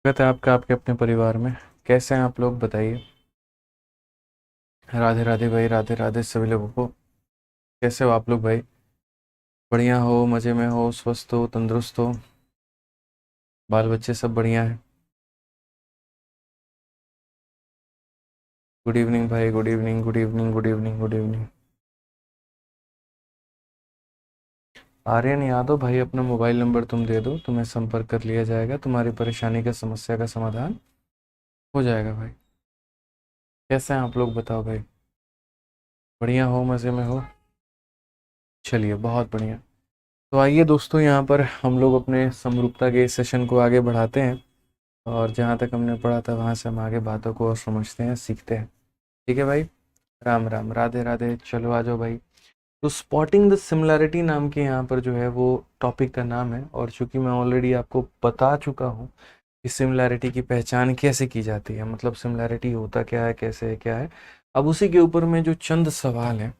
स्वागत है आपका आपके अपने परिवार में। कैसे हैं आप लोग बताइए। राधे राधे भाई, राधे राधे सभी लोगों को। कैसे हो आप लोग भाई? बढ़िया हो, मज़े में हो, स्वस्थ हो, तंदुरुस्त हो, बाल बच्चे सब बढ़िया है? गुड इवनिंग भाई, good evening, good evening, good evening, good evening. Aryan Yadav भाई, अपना मोबाइल नंबर तुम दे दो, तुम्हें संपर्क कर लिया जाएगा, तुम्हारी परेशानी का समस्या का समाधान हो जाएगा भाई। कैसे हैं आप लोग बताओ भाई? बढ़िया हो, मज़े में हो? चलिए बहुत बढ़िया। तो आइए दोस्तों, यहाँ पर हम लोग अपने समरूपता के इस सेशन को आगे बढ़ाते हैं और जहाँ तक हमने पढ़ा था वहाँ से हम आगे बातों को और समझते हैं, सीखते हैं। ठीक है भाई। राम राम, राधे राधे। चलो आ जाओ भाई। तो स्पॉटिंग द सिमिलैरिटी नाम के यहाँ पर जो है वो टॉपिक का नाम है, और चूंकि मैं ऑलरेडी आपको बता चुका हूँ कि सिमिलैरिटी की पहचान कैसे की जाती है, मतलब सिमिलैरिटी होता क्या है, कैसे है, क्या है। अब उसी के ऊपर में जो चंद सवाल हैं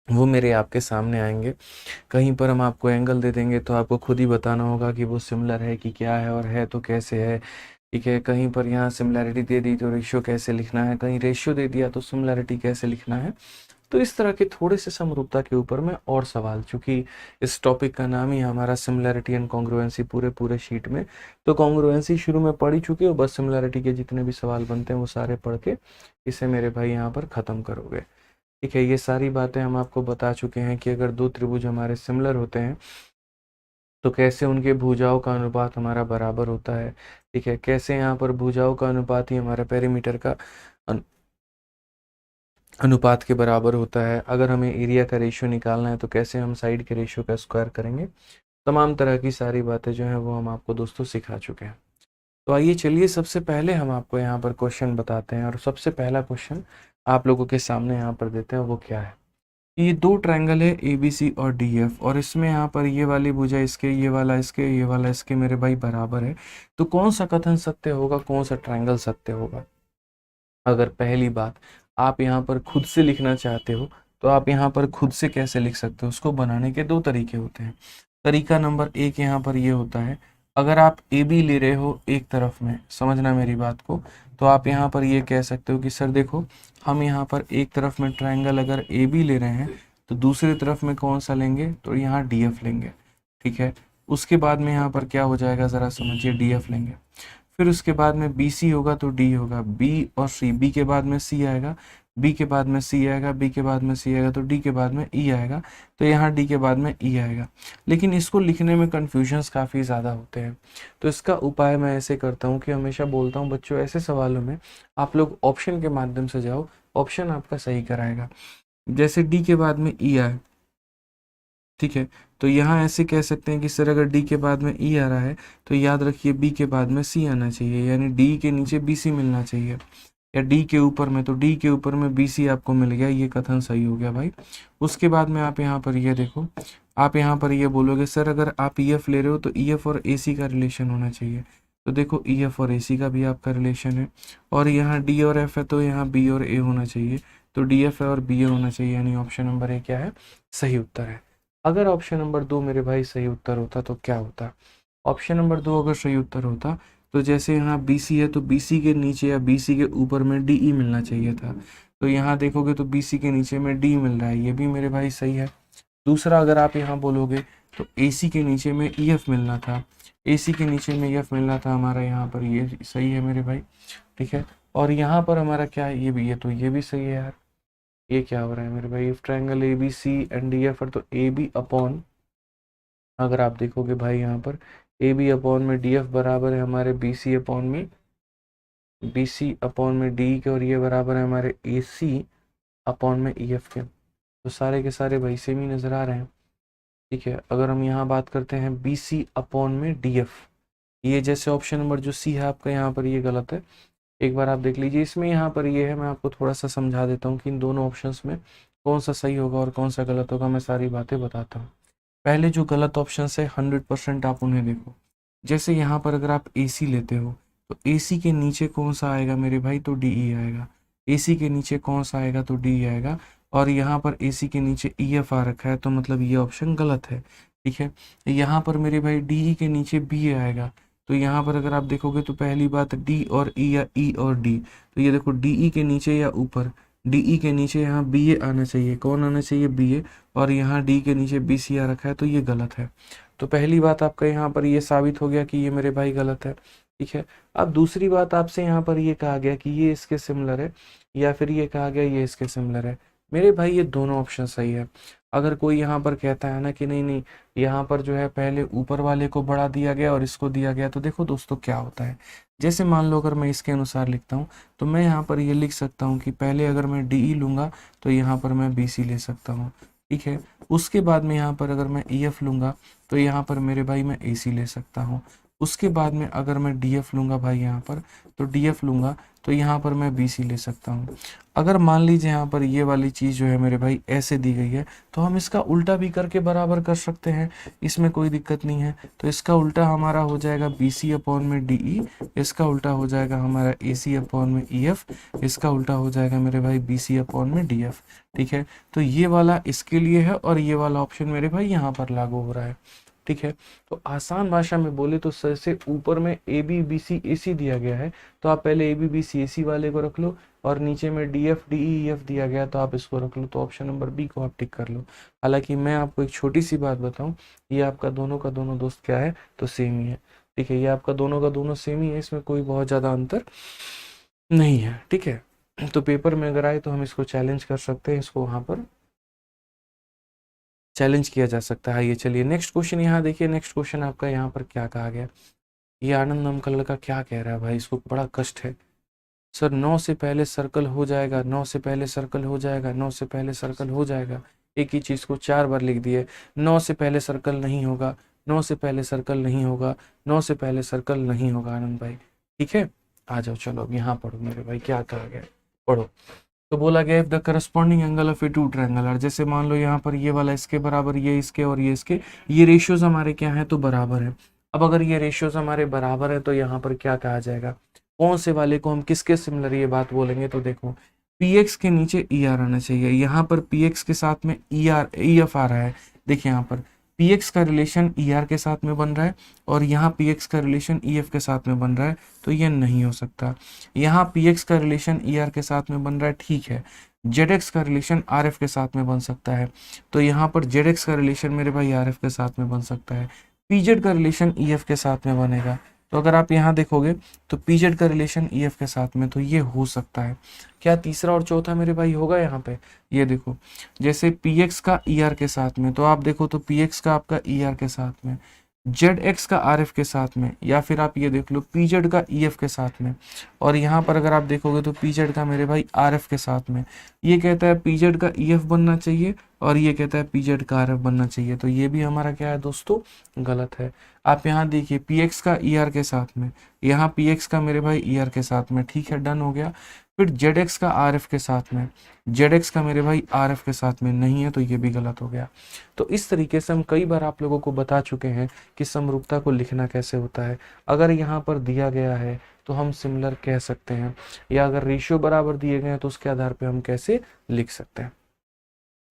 वो मेरे आपके सामने आएंगे। कहीं पर हम आपको एंगल दे देंगे तो आपको खुद ही बताना होगा कि वो सिमिलर है कि क्या है, और है तो कैसे है। ठीक है, कहीं पर यहाँ सिमिलैरिटी दे दी तो रेशियो कैसे लिखना है, कहीं रेशियो दे दिया तो सिमिलैरिटी कैसे लिखना है। तो इस तरह के थोड़े से समरूपता के ऊपर में और सवाल, चूंकि इस टॉपिक का नाम ही हमारा सिमिलैरिटी एंड कॉन्ग्रुएंसी पूरे पूरे शीट में। तो कॉन्ग्रुएंसी शुरू में पढ़ ही चुके हो, बस सिमिलैरिटी के जितने भी सवाल बनते हैं वो सारे पढ़ के इसे मेरे भाई यहाँ पर ख़त्म करोगे। ठीक है, ये सारी बातें हम आपको बता चुके हैं कि अगर दो त्रिभुज हमारे सिमिलर होते हैं तो कैसे उनके भुजाओं का अनुपात हमारा बराबर होता है। ठीक है, कैसे यहाँ पर भुजाओं का अनुपात ही हमारे पेरीमीटर का अनुपात के बराबर होता है। अगर हमें एरिया का रेशियो निकालना है तो कैसे हम साइड के रेशियो का स्क्वायर करेंगे। तमाम तरह की सारी बातें जो हैं वो हम आपको दोस्तों सिखा चुके हैं। तो आइए चलिए, सबसे पहले हम आपको यहाँ पर क्वेश्चन बताते हैं, और सबसे पहला क्वेश्चन आप लोगों के सामने यहाँ पर देते हैं। वो क्या है? ये दो ट्रायंगल है ए बी सी और डी एफ, और इसमें यहाँ पर ये वाली भुजा इसके, ये वाला इसके, ये वाला इसके मेरे भाई बराबर है। तो कौन सा कथन सत्य होगा, कौन सा ट्रायंगल सत्य होगा? अगर पहली बात आप यहाँ पर खुद से लिखना चाहते हो तो आप यहाँ पर खुद से कैसे लिख सकते हो? उसको बनाने के दो तरीके होते हैं। तरीका नंबर एक यहाँ पर ये होता है, अगर आप ए बी ले रहे हो एक तरफ में, समझना मेरी बात को, तो आप यहाँ पर ये कह सकते हो कि सर देखो, हम यहाँ पर एक तरफ में ट्रायंगल अगर ए बी ले रहे हैं तो दूसरी तरफ में कौन सा लेंगे? तो यहाँ डी एफ लेंगे। ठीक है, उसके बाद में यहाँ पर क्या हो जाएगा ज़रा समझिए, डी एफ लेंगे। फिर उसके बाद में बी सी होगा तो डी होगा, बी और सी, बी के बाद में सी आएगा, बी के बाद में सी आएगा, बी के बाद में सी आएगा तो डी के बाद में ई आएगा, तो यहाँ डी के बाद में ई आएगा। लेकिन इसको लिखने में कन्फ्यूजन्स काफ़ी ज़्यादा होते हैं। तो इसका उपाय मैं ऐसे करता हूँ कि हमेशा बोलता हूँ बच्चों, ऐसे सवालों में आप लोग ऑप्शन के माध्यम से जाओ, ऑप्शन आपका सही कराएगा। जैसे डी के बाद में ई आए, ठीक है, तो यहाँ ऐसे कह सकते हैं कि सर अगर डी के बाद में ई आ रहा है तो याद रखिए बी के बाद में सी आना चाहिए, यानी डी के नीचे बी सी मिलना चाहिए, या डी के ऊपर में तो डी के ऊपर में बी सी आपको मिल गया, ये कथन सही हो गया भाई। उसके बाद में आप यहाँ पर ये देखो, आप यहाँ पर ये बोलोगे सर अगर आप ई एफ ले रहे हो तो ई एफ और ए सी का रिलेशन होना चाहिए। तो देखो ई एफ और ए सी का भी आपका रिलेशन है, और यहाँ डी और एफ है तो यहाँ बी और ए होना चाहिए, तो डी एफ है और बी ए होना चाहिए, यानी ऑप्शन नंबर ए क्या है? सही उत्तर है। अगर ऑप्शन नंबर दो मेरे भाई सही उत्तर होता तो क्या होता? ऑप्शन नंबर दो अगर सही उत्तर होता तो जैसे यहाँ बी सी है तो बी सी के नीचे या बी सी के ऊपर में डी ई मिलना चाहिए था, तो यहाँ देखोगे तो बी सी के नीचे में डी मिल रहा है, ये भी मेरे भाई सही है। दूसरा, अगर आप यहाँ बोलोगे तो ए सी के नीचे में ई एफ मिलना था, ए सी के नीचे में ई एफ मिलना था हमारा, यहाँ पर ये सही है मेरे भाई। ठीक है, और यहाँ पर हमारा क्या है? ये भी, ये तो ये भी सही है यार। ये क्या हो रहा है मेरे भाई? If triangle A B C and D F, तो ए बी अपॉन, अगर आप देखोगे भाई यहाँ पर ए बी अपॉन में डी एफ बराबर है हमारे बी सी अपॉन में, बी सी अपॉन में डी के, और ये बराबर है हमारे ए सी अपॉन में ई एफ के। तो सारे के सारे भाई सेम ही नज़र आ रहे हैं। ठीक है, अगर हम यहाँ बात करते हैं बी सी अपॉन में डी एफ, ये जैसे ऑप्शन नंबर जो सी है आपका यहाँ पर ये गलत है, एक बार आप देख लीजिए। इसमें यहाँ पर ये है, मैं आपको थोड़ा सा समझा देता हूँ कि इन दोनों ऑप्शंस में कौन सा सही होगा और कौन सा गलत होगा, मैं सारी बातें बताता हूँ। पहले जो गलत ऑप्शन है 100% आप उन्हें देखो। जैसे यहाँ पर अगर आप ए सी लेते हो तो ए सी के नीचे कौन सा आएगा मेरे भाई? तो डी ई आएगा। ए सी के नीचे कौन सा आएगा? तो डी आएगा। और यहाँ पर ए सी के नीचे ई एफ आ रखा है, तो मतलब ये ऑप्शन गलत है। ठीक है, यहाँ पर मेरे भाई डी ई के नीचे बी आएगा, तो यहाँ पर अगर आप देखोगे तो पहली बात डी और ई या ई और डी, तो ये देखो डीई के नीचे या ऊपर, डीई के नीचे यहाँ बी ए आना चाहिए, कौन आना चाहिए, बी ए, और यहाँ डी के नीचे बी सी आ रखा है, तो ये गलत है। तो पहली बात आपका यहाँ पर ये साबित हो गया कि ये मेरे भाई गलत है, ठीक है। अब दूसरी बात आपसे यहाँ पर ये कहा गया कि ये इसके सिमिलर है, या फिर ये कहा गया ये इसके सिमिलर है। मेरे भाई ये दोनों ऑप्शन सही है। अगर कोई यहाँ पर कहता है ना कि नहीं नहीं यहाँ पर जो है पहले ऊपर वाले को बढ़ा दिया गया और इसको दिया गया, तो देखो दोस्तों क्या होता है, जैसे मान लो अगर मैं इसके अनुसार लिखता हूँ तो मैं यहाँ पर ये लिख सकता हूँ कि पहले अगर मैं डी ई लूँगा तो यहाँ पर मैं बी सी ले सकता हूँ, ठीक है। उसके बाद में यहाँ पर अगर मैं ई एफ लूँगा तो यहाँ पर मेरे भाई मैं ए सी ले सकता हूँ। उसके बाद में अगर मैं डी एफ लूँगा भाई यहाँ पर, तो डी एफ लूँगा तो यहाँ पर मैं बी सी ले सकता हूँ। अगर मान लीजिए यहाँ पर ये वाली चीज़ जो है मेरे भाई ऐसे दी गई है, तो हम इसका उल्टा भी करके बराबर कर सकते हैं, इसमें कोई दिक्कत नहीं है। तो इसका उल्टा हमारा हो जाएगा बी सी अपॉन में डी ई, इसका उल्टा हो जाएगा हमारा ए सी अपॉन में ई एफ, इसका उल्टा हो जाएगा मेरे भाई बी सी अपॉन में डी एफ, ठीक है। तो ये वाला इसके लिए है और ये वाला ऑप्शन मेरे भाई यहाँ पर लागू हो रहा है, ठीक है। तो आसान भाषा में बोले तो सर से ऊपर में ए बी बी सी ए सी दिया गया है, तो आप पहले ए बी बी सी ए सी वाले को रख लो, और नीचे में D F D E F दिया गया तो आप इसको रख लो, तो ऑप्शन नंबर बी को आप टिक कर लो। हालांकि मैं आपको एक छोटी सी बात बताऊं, ये आपका दोनों का दोनों दोस्त क्या है, तो सेम ही है, ठीक है। ये आपका दोनों का दोनों सेम ही है, इसमें कोई बहुत ज़्यादा अंतर नहीं है, ठीक है। तो पेपर में अगर आए तो हम इसको चैलेंज कर सकते हैं, इसको वहाँ पर चैलेंज किया जा सकता है। ये चलिए नेक्स्ट क्वेश्चन यहाँ देखिए, नेक्स्ट क्वेश्चन आपका यहाँ पर क्या कहा गया, ये आनंद नाम का लड़का क्या कह रहा है भाई, इसको बड़ा कष्ट है। सर 9 से पहले सर्कल हो जाएगा, 9 से पहले सर्कल हो जाएगा, 9 से पहले सर्कल हो जाएगा, एक ही चीज़ को 4 बार लिख दिए। 9 से पहले सर्कल नहीं होगा, 9 से पहले सर्कल नहीं होगा, 9 से पहले सर्कल नहीं होगा आनंद भाई, ठीक है। आ जाओ चलो अब यहाँ पढ़ो मेरे भाई, क्या कहा गया पढ़ो। तो बोला गया if the corresponding angle of a two triangle are, जैसे मान लो यहाँ पर ये वाला इसके बराबर, ये इसके और ये इसके, ये रेशियोज हमारे क्या है, तो बराबर है। अब अगर ये रेशियोज हमारे बराबर है तो यहाँ पर क्या कहा जाएगा, कौन से वाले को हम किसके सिमिलर ये बात बोलेंगे, तो देखो पी एक्स के नीचे ई आर आना चाहिए, यहाँ पर पी एक्स के साथ में ई आर ई एफ आ रहा है। देखिए यहाँ पर पी एक्स का रिलेशन ई आर के साथ में बन रहा है और यहाँ पी एक्स का रिलेशन ई एफ के साथ में बन रहा है, तो ये नहीं हो सकता। यहाँ पी एक्स का रिलेशन ई आर के साथ में बन रहा है, ठीक है। जेड एक्स का रिलेशन आर एफ के साथ में बन सकता है, तो यहाँ पर जेड एक्स का रिलेशन मेरे भाई आर एफ के साथ में बन सकता है। पी जेड का रिलेशन ई एफ के साथ में बनेगा, तो अगर आप यहाँ देखोगे तो पी जेड का रिलेशन ई एफ के साथ में, तो ये हो सकता है। क्या तीसरा और चौथा मेरे भाई होगा यहाँ पे, ये देखो जैसे पी एक्स का ई आर के साथ में, तो आप देखो तो पी एक्स का आपका ई आर के साथ में, जेड एक्स का आर एफ के साथ में, या फिर आप ये देख लो पी जेड का ई एफ के साथ में, और यहाँ पर अगर आप देखोगे तो पी जेड का मेरे भाई आर एफ के साथ में। ये कहता है पी जेड का ई एफ बनना चाहिए और ये कहता है पी जेड का आर एफ बनना चाहिए, तो ये भी हमारा क्या है दोस्तों, गलत है। आप यहाँ देखिए पी एक्स का ई आर के साथ में, यहाँ पी एक्स का मेरे भाई ई आर के साथ में, ठीक है, डन हो गया। फिर जेड एक्स का आर एफ के साथ में, जेड एक्स का मेरे भाई आर एफ के साथ में नहीं है, तो ये भी गलत हो गया। तो इस तरीके से हम कई बार आप लोगों को बता चुके हैं कि समरूपता को लिखना कैसे होता है। अगर यहाँ पर दिया गया है तो हम सिमिलर कह सकते हैं, या अगर रेशियो बराबर दिए गए हैं तो उसके आधार पर हम कैसे लिख सकते हैं,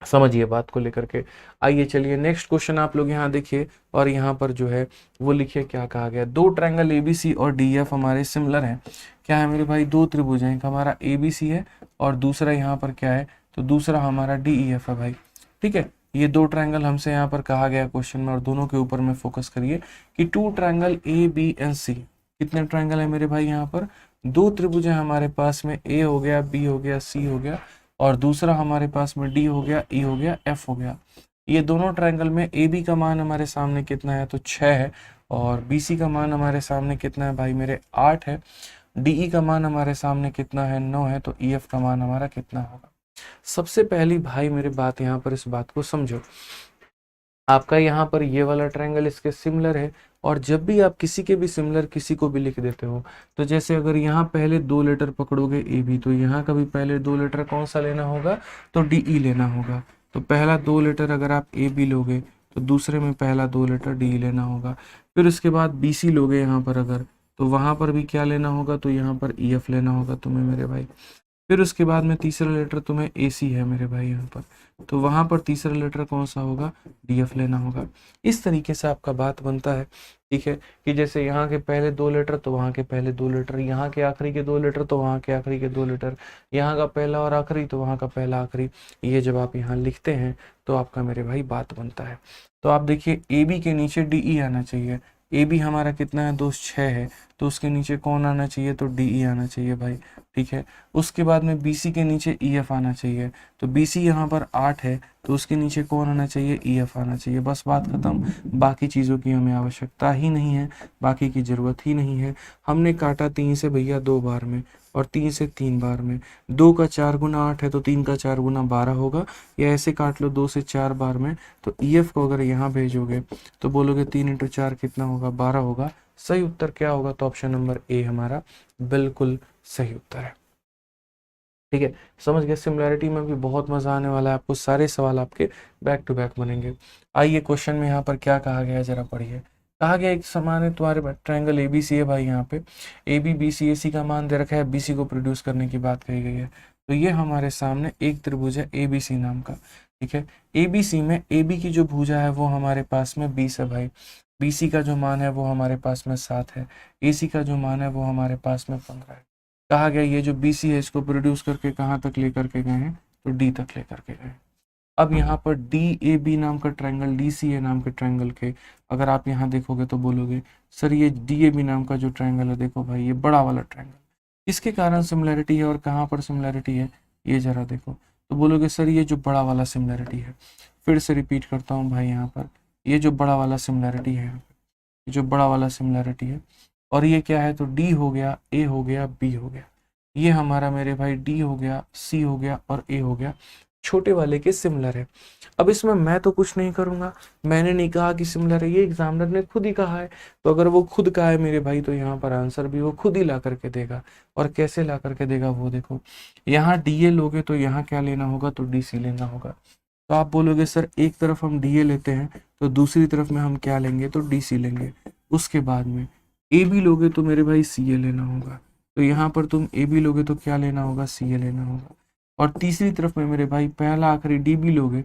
समझिए बात को लेकर के। आइए चलिए नेक्स्ट क्वेश्चन आप लोग यहाँ देखिए, और यहाँ पर जो है वो लिखिए क्या कहा गया। दो ट्रायंगल एबीसी और डीएफ हमारे सिमिलर हैं। क्या है मेरे भाई, दो त्रिभुज हैं, एक हमारा एबीसी है और दूसरा यहाँ पर क्या है, तो दूसरा हमारा डीईएफ है भाई, ठीक है। ये दो ट्रायंगल हमसे यहाँ पर कहा गया क्वेश्चन में, और दोनों के ऊपर में फोकस करिए कि two triangle A B and C. कितने ट्रायंगल है मेरे भाई, यहाँ पर दो त्रिभुज है हमारे पास में, ए हो गया, बी हो गया, सी हो गया, और दूसरा हमारे पास में डी हो गया, ई हो गया, एफ हो गया। ये दोनों ट्रायंगल में ए बी का मान हमारे सामने कितना है, तो 6 है, और बी सी का मान हमारे सामने कितना है भाई मेरे, 8 है। डीई का मान हमारे सामने कितना है, 9 है, तो ई एफ का मान हमारा कितना होगा। सबसे पहली भाई मेरे बात यहाँ पर इस बात को समझो, आपका यहाँ पर ये वाला ट्रायंगल इसके सिमिलर है, और जब भी आप किसी के भी सिमिलर किसी को भी लिख देते हो, तो जैसे अगर यहाँ पहले 2 लेटर पकड़ोगे ए बी, तो यहाँ का भी पहले 2 लेटर कौन सा लेना होगा, तो डी ई लेना होगा। तो पहला 2 लेटर अगर आप ए बी लोगे तो दूसरे में पहला 2 लेटर डी ई लेना होगा। फिर उसके बाद बी सी लोगे यहाँ पर अगर, तो वहाँ पर भी क्या लेना होगा, तो यहाँ पर ई एफ लेना होगा तुम्हें मेरे भाई। फिर उसके बाद में तीसरा लेटर तुम्हें AC है मेरे भाई यहाँ पर, तो वहाँ पर तीसरा लेटर कौन सा होगा, DF लेना होगा। इस तरीके से आपका बात बनता है, ठीक है, कि जैसे यहाँ के पहले 2 लेटर तो वहाँ के पहले 2 लेटर, यहाँ के आखिरी के 2 लेटर तो वहाँ के आखिरी के 2 लेटर, यहाँ का पहला और आखिरी तो वहाँ का पहला आखिरी। ये जब आप यहाँ लिखते हैं तो आपका मेरे भाई बात बनता है। तो आप देखिए AB के नीचे DE आना चाहिए। AB हमारा कितना है दोस्त, 6 है, तो उसके नीचे कौन आना चाहिए, तो DE आना चाहिए भाई, ठीक है। उसके बाद में BC के नीचे EF आना चाहिए, तो BC यहाँ पर 8 है, तो उसके नीचे कौन आना चाहिए, EF आना चाहिए। बस बात खत्म, बाकी चीज़ों की हमें आवश्यकता ही नहीं है, बाकी की ज़रूरत ही नहीं है। हमने काटा 3 से भैया 2 बार में, और 3 से 3 बार में। 2 का 4 गुना 8 है, तो 3 का 4 गुना 12 होगा, या ऐसे काट लो 2 से 4 बार में। तो EF को अगर यहाँ भेजोगे तो बोलोगे 3 इंटू 4 कितना होगा, 12 होगा। सही उत्तर क्या होगा, तो ऑप्शन नंबर A हमारा बिल्कुल सही उत्तर है, ठीक है। समझ गए, सिमिलैरिटी में भी बहुत मजा आने वाला है आपको, सारे सवाल आपके बैक टू बैक बनेंगे। आइए क्वेश्चन में यहाँ पर क्या कहा गया है जरा पढ़िए। कहा गया एक समान है तुम्हारे ट्रायंगल ABC है भाई, यहाँ पे AB BC AC का मान दे रखा है, BC को प्रोड्यूस करने की बात कही गई है। तो ये हमारे सामने एक त्रिभुज है ABC नाम का, ठीक है। ABC में AB की जो भुजा है वो हमारे पास में 20 है भाई, BC का जो मान है वो हमारे पास में 7 है, AC का जो मान है वो हमारे पास में 15 है। कहा गया ये जो BC है इसको प्रोड्यूस करके कहाँ तक लेकर के गए हैं, तो D तक लेकर के गए। अब यहाँ पर DAB नाम का ट्रायंगल, DCA नाम के ट्रायंगल के अगर आप यहाँ देखोगे तो बोलोगे सर ये DAB नाम का जो ट्रायंगल है, देखो भाई ये बड़ा वाला ट्रायंगल, इसके कारण सिमिलैरिटी है, और कहाँ पर सिमिलैरिटी है ये जरा देखो, तो बोलोगे सर ये जो बड़ा वाला सिमिलैरिटी है। फिर से रिपीट करता हूँ भाई, यहाँ पर ये जो बड़ा वाला सिमिलैरिटी है, ये जो बड़ा वाला सिमिलैरिटी है, और ये क्या है, तो D हो गया, A हो गया, B हो गया। ये हमारा मेरे भाई D हो गया, C हो गया और A हो गया, छोटे वाले के सिमिलर है। अब इसमें मैं तो कुछ नहीं करूंगा, मैंने नहीं कहा कि सिमिलर है, ये एग्जामिनर ने खुद ही कहा है। तो अगर वो खुद कहा है मेरे भाई, तो यहाँ पर आंसर भी वो खुद ही ला करके देगा। और कैसे ला करके देगा वो देखो, यहाँ DA लोगे तो यहाँ क्या लेना होगा, तो DC लेना होगा। तो आप बोलोगे सर एक तरफ हम DA लेते हैं तो दूसरी तरफ में हम क्या लेंगे, तो DC लेंगे। उसके बाद में AB लोगे तो मेरे भाई CA लेना होगा, तो यहाँ पर तुम AB लोगे तो क्या लेना होगा, CA लेना होगा। और तीसरी तरफ में मेरे भाई पहला आखिरी DB लोगे,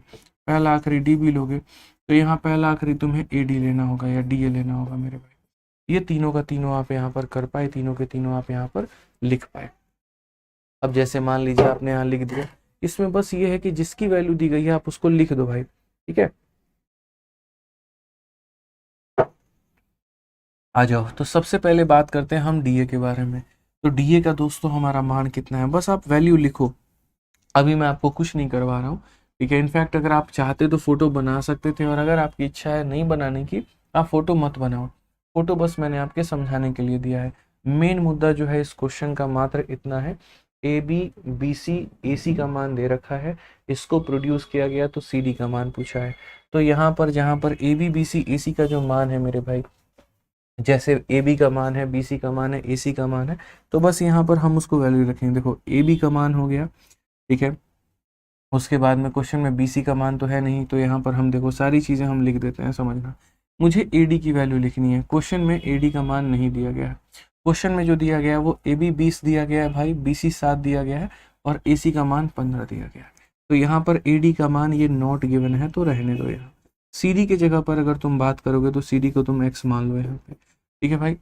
पहला आखिरी DB लोगे, तो यहाँ पहला आखिरी तुम्हें AD लेना होगा या DA लेना होगा मेरे भाई। ये तीनों का तीनों आप यहाँ पर कर पाए, तीनों के तीनों आप यहाँ पर लिख पाए। अब जैसे मान लीजिए आपने यहाँ लिख दिया, इसमें बस ये है कि जिसकी वैल्यू दी गई है आप उसको लिख दो भाई, ठीक है। आ जाओ, तो सबसे पहले बात करते हैं हम DA के बारे में। तो DA का दोस्तों हमारा मान कितना है, बस आप वैल्यू लिखो, अभी मैं आपको कुछ नहीं करवा रहा हूँ, ठीक है। इनफैक्ट अगर आप चाहते तो फोटो बना सकते थे, और अगर आपकी इच्छा है नहीं बनाने की, आप फोटो मत बनाओ। फोटो बस मैंने आपके समझाने के लिए दिया है। मेन मुद्दा जो है इस क्वेश्चन का मात्र इतना है, AB BC AC का मान दे रखा है, इसको प्रोड्यूस किया गया तो CD का मान पूछा है। तो यहाँ पर जहाँ पर AB BC AC का जो मान है मेरे भाई, जैसे AB का मान है, BC का मान है, AC का मान है, तो बस यहाँ पर हम उसको वैल्यू रखेंगे। देखो AB का मान हो गया, ठीक है। उसके बाद में क्वेश्चन में BC का मान तो है नहीं, तो यहाँ पर हम देखो सारी चीज़ें हम लिख देते हैं, समझना। मुझे AD की वैल्यू लिखनी है, क्वेश्चन में AD का मान नहीं दिया गया है। क्वेश्चन में जो दिया गया है वो AB 20 दिया गया है भाई, BC 7 दिया गया है, और AC का मान 15 दिया गया है। तो यहाँ पर AD का मान ये नॉट गिवन है, तो रहने दो यहाँ। CD की जगह पर अगर तुम बात करोगे तो CD को तुम X मान लो यहाँ पे, ठीक है भाई।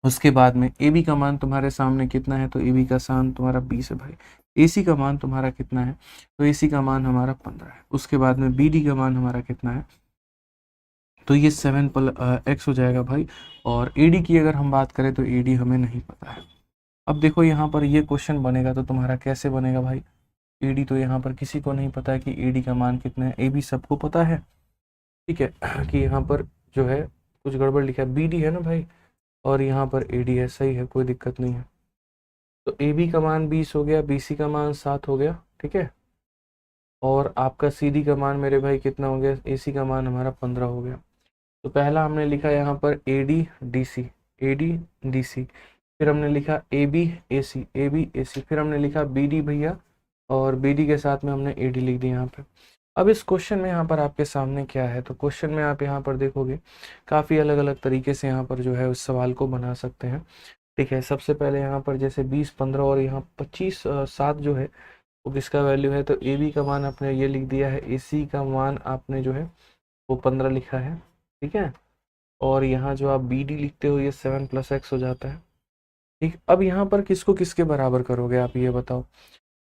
उसके बाद में AB का मान तुम्हारे सामने कितना है, तो AB का मान तुम्हारा 20 है भाई। AC का मान तुम्हारा कितना है, तो AC का मान हमारा 15 है। उसके बाद में BD का मान हमारा कितना है, तो ये 7 X हो जाएगा भाई। और AD की अगर हम बात करें तो AD हमें नहीं पता है। अब देखो यहाँ पर ये क्वेश्चन बनेगा तो तुम्हारा कैसे बनेगा भाई, AD तो यहाँ पर किसी को नहीं पता है कि AD का मान कितना है, AB सबको पता है, ठीक है, कि यहाँ पर जो है कुछ गड़बड़ लिखा है, BD है ना भाई, और यहाँ पर AD है, सही है, कोई दिक्कत नहीं है। तो AB का मान 20 हो गया, BC का मान 7 हो गया, ठीक है। और आपका CD का मान मेरे भाई कितना हो गया, AC का मान हमारा 15 हो गया। तो पहला हमने लिखा यहाँ पर AD DC, फिर हमने लिखा AB AC, फिर हमने लिखा BD भैया, और BD के साथ में हमने AD लिख दिया यहाँ पे। अब इस क्वेश्चन में यहाँ पर आपके सामने क्या है, तो क्वेश्चन में आप यहाँ पर देखोगे काफ़ी अलग अलग तरीके से यहाँ पर जो है उस सवाल को बना सकते हैं। ठीक है, सबसे पहले यहाँ पर जैसे 20, 15 और यहाँ 25, 7 जो है वो किसका वैल्यू है, तो ए बी का मान आपने ये लिख दिया है, ए सी का मान आपने जो है वो 15 लिखा है। ठीक है, और यहाँ जो आप बी डी लिखते हो ये 7 + x हो जाता है। ठीक, अब यहाँ पर किसको किसके बराबर करोगे आप ये बताओ।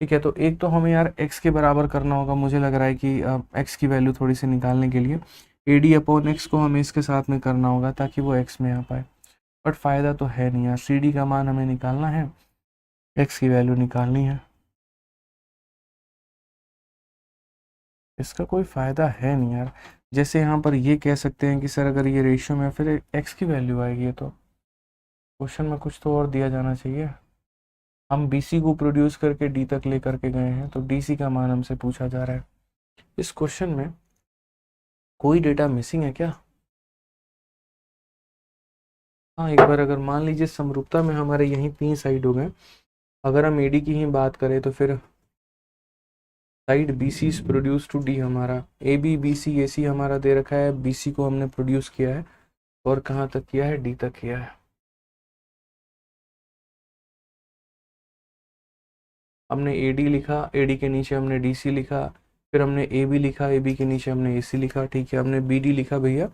ठीक है, तो एक तो हमें यार x के बराबर करना होगा, मुझे लग रहा है कि x की वैल्यू थोड़ी सी निकालने के लिए AD/x को हमें इसके साथ में करना होगा ताकि वो x में आ पाए, बट फ़ायदा तो है नहीं यार, CD का मान हमें निकालना है, x की वैल्यू निकालनी है, इसका कोई फ़ायदा है नहीं यार। जैसे यहाँ पर ये कह सकते हैं कि सर अगर ये रेशियो में फिर x की वैल्यू आएगी, तो क्वेश्चन में कुछ तो और दिया जाना चाहिए। हम BC को प्रोड्यूस करके D तक ले करके गए हैं, तो DC का मान हमसे पूछा जा रहा है। इस क्वेश्चन में कोई डेटा मिसिंग है क्या? हाँ, एक बार अगर मान लीजिए समरूपता में हमारे यहीं 3 साइड हो गए, अगर हम AD की ही बात करें तो फिर side BC is produce to D, हमारा AB BC AC हमारा दे रखा है, BC को हमने प्रोड्यूस किया है और कहाँ तक किया है, D तक किया है। हमने AD लिखा, AD के नीचे हमने DC लिखा, फिर हमने AB लिखा, AB के नीचे हमने AC लिखा। ठीक है, हमने BD लिखा भैया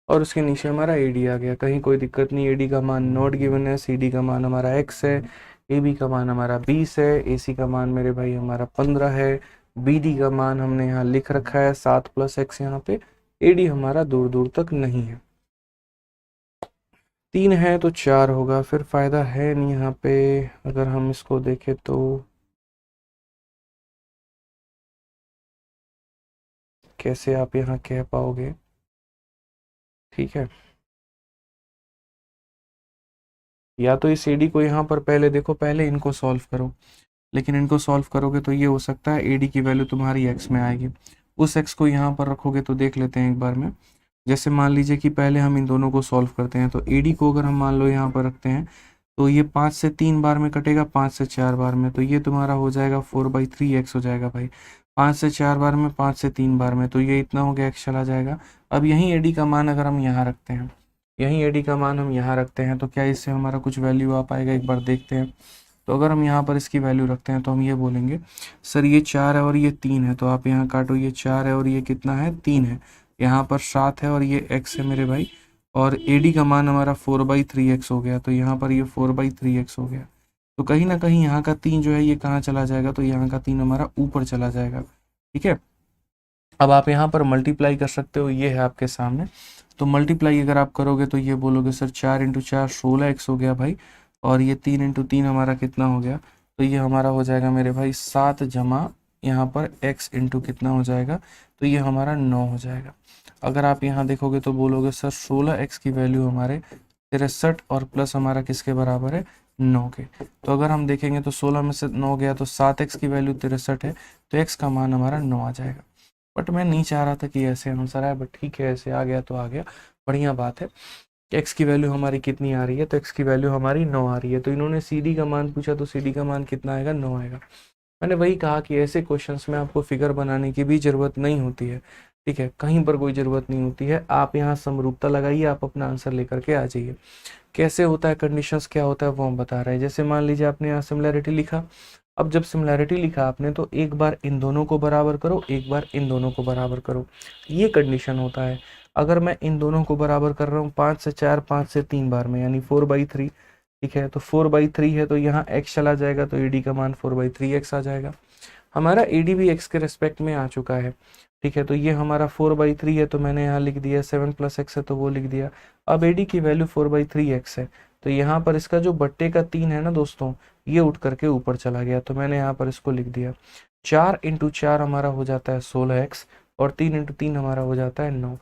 और उसके नीचे हमारा AD आ गया, कहीं कोई दिक्कत नहीं। AD का मान नॉट गिवन है, CD का मान हमारा x है, AB का मान हमारा 20 है, AC का मान मेरे भाई हमारा 15 है, BD का मान हमने यहाँ लिख रखा है 7 + x, यहाँ पे AD हमारा दूर दूर तक नहीं है। 3 है तो 4 होगा, फिर फायदा है नहीं यहाँ पे। अगर हम इसको देखें तो कैसे आप यहाँ कह पाओगे? ठीक है, या तो इस AD को यहाँ पर पहले देखो, पहले इनको सॉल्व करो, लेकिन इनको सॉल्व करोगे तो ये हो सकता है AD की वैल्यू तुम्हारी x में आएगी। उस x को यहाँ पर रखोगे तो देख लेते हैं एक बार में। जैसे मान लीजिए कि पहले हम इन दोनों को सॉल्व करते हैं, तो AD को अगर हम मान लो यहाँ पर रखते हैं तो ये 5 से 3 बार में कटेगा, 5 से 4 बार में, तो ये तुम्हारा हो जाएगा 4/3x हो जाएगा भाई। 5 से 4 बार में, 5 से 3 बार में, तो ये इतना हो गया, x चला जाएगा। अब यहीं AD का मान अगर हम यहाँ रखते हैं, यहीं AD का मान हम यहाँ रखते हैं, तो क्या इससे हमारा कुछ वैल्यू आ पाएगा, एक बार देखते हैं। तो अगर हम यहाँ पर इसकी वैल्यू रखते हैं तो हम ये बोलेंगे सर ये 4 है और ये 3 है, तो आप यहाँ काटो, ये 4 है और ये कितना है, 3 है, यहाँ पर 7 है और ये x है मेरे भाई, और AD का मान हमारा 4/3x हो गया, तो यहाँ पर ये 4/3x हो गया। तो कहीं ना कहीं यहाँ का 3 जो है ये कहाँ चला जाएगा, तो यहाँ का 3 हमारा ऊपर चला जाएगा। ठीक है, अब आप यहाँ पर मल्टीप्लाई कर सकते हो, ये है आपके सामने। तो मल्टीप्लाई अगर आप करोगे तो ये बोलोगे सर 4 × 4 16x हो गया भाई, और ये 3 × 3 हमारा कितना हो गया, तो ये हमारा हो जाएगा मेरे भाई 7 जमा यहाँ पर x इंटू कितना हो जाएगा, तो ये हमारा 9 हो जाएगा। अगर आप यहाँ देखोगे तो बोलोगे सर 16x की वैल्यू हमारे 63 और प्लस हमारा किसके बराबर है, 9 के। तो अगर हम देखेंगे तो 16 में से 9 गया तो 7x की वैल्यू 63 है, तो x का मान हमारा 9 आ जाएगा। बट मैं नहीं चाह रहा था कि ऐसे आंसर आए, बट ठीक है, ऐसे आ गया तो आ गया, बढ़िया बात है। x की वैल्यू हमारी कितनी आ रही है, तो x की वैल्यू हमारी 9 आ रही है। तो इन्होंने CD का मान पूछा, तो CD का मान कितना आएगा, 9 आएगा। मैंने वही कहा कि ऐसे क्वेश्चंस में आपको फिगर बनाने की भी ज़रूरत नहीं होती है। ठीक है, कहीं पर कोई ज़रूरत नहीं होती है, आप यहाँ समरूपता लगाइए, आप अपना आंसर लेकर के आ जाइए। कैसे होता है, कंडीशंस क्या होता है वो हम बता रहे हैं। जैसे मान लीजिए आपने यहाँ सिमिलैरिटी लिखा, अब जब सिमिलैरिटी लिखा आपने तो एक बार इन दोनों को बराबर करो, एक बार इन दोनों को बराबर करो, ये कंडीशन होता है। अगर मैं इन दोनों को बराबर कर रहा हूँ 5 से 4, 5 से 3 बार में, यानी 4/3। ठीक है, तो 4/3 है तो यहाँ x चला जाएगा, तो AD का मान 4/3x आ जाएगा। हमारा AD भी x के रेस्पेक्ट में आ चुका है। ठीक है, तो ये हमारा 4/3 है, तो मैंने यहाँ लिख दिया, 7 + x है तो वो लिख दिया। अब AD की वैल्यू 4/3x है, तो यहाँ पर इसका जो बट्टे का 3 है ना दोस्तों, ये उठ करके ऊपर चला गया, तो मैंने यहाँ पर इसको लिख दिया। 4 × 4 हमारा हो जाता है 16x, और 3 × 3 हमारा हो जाता है 9।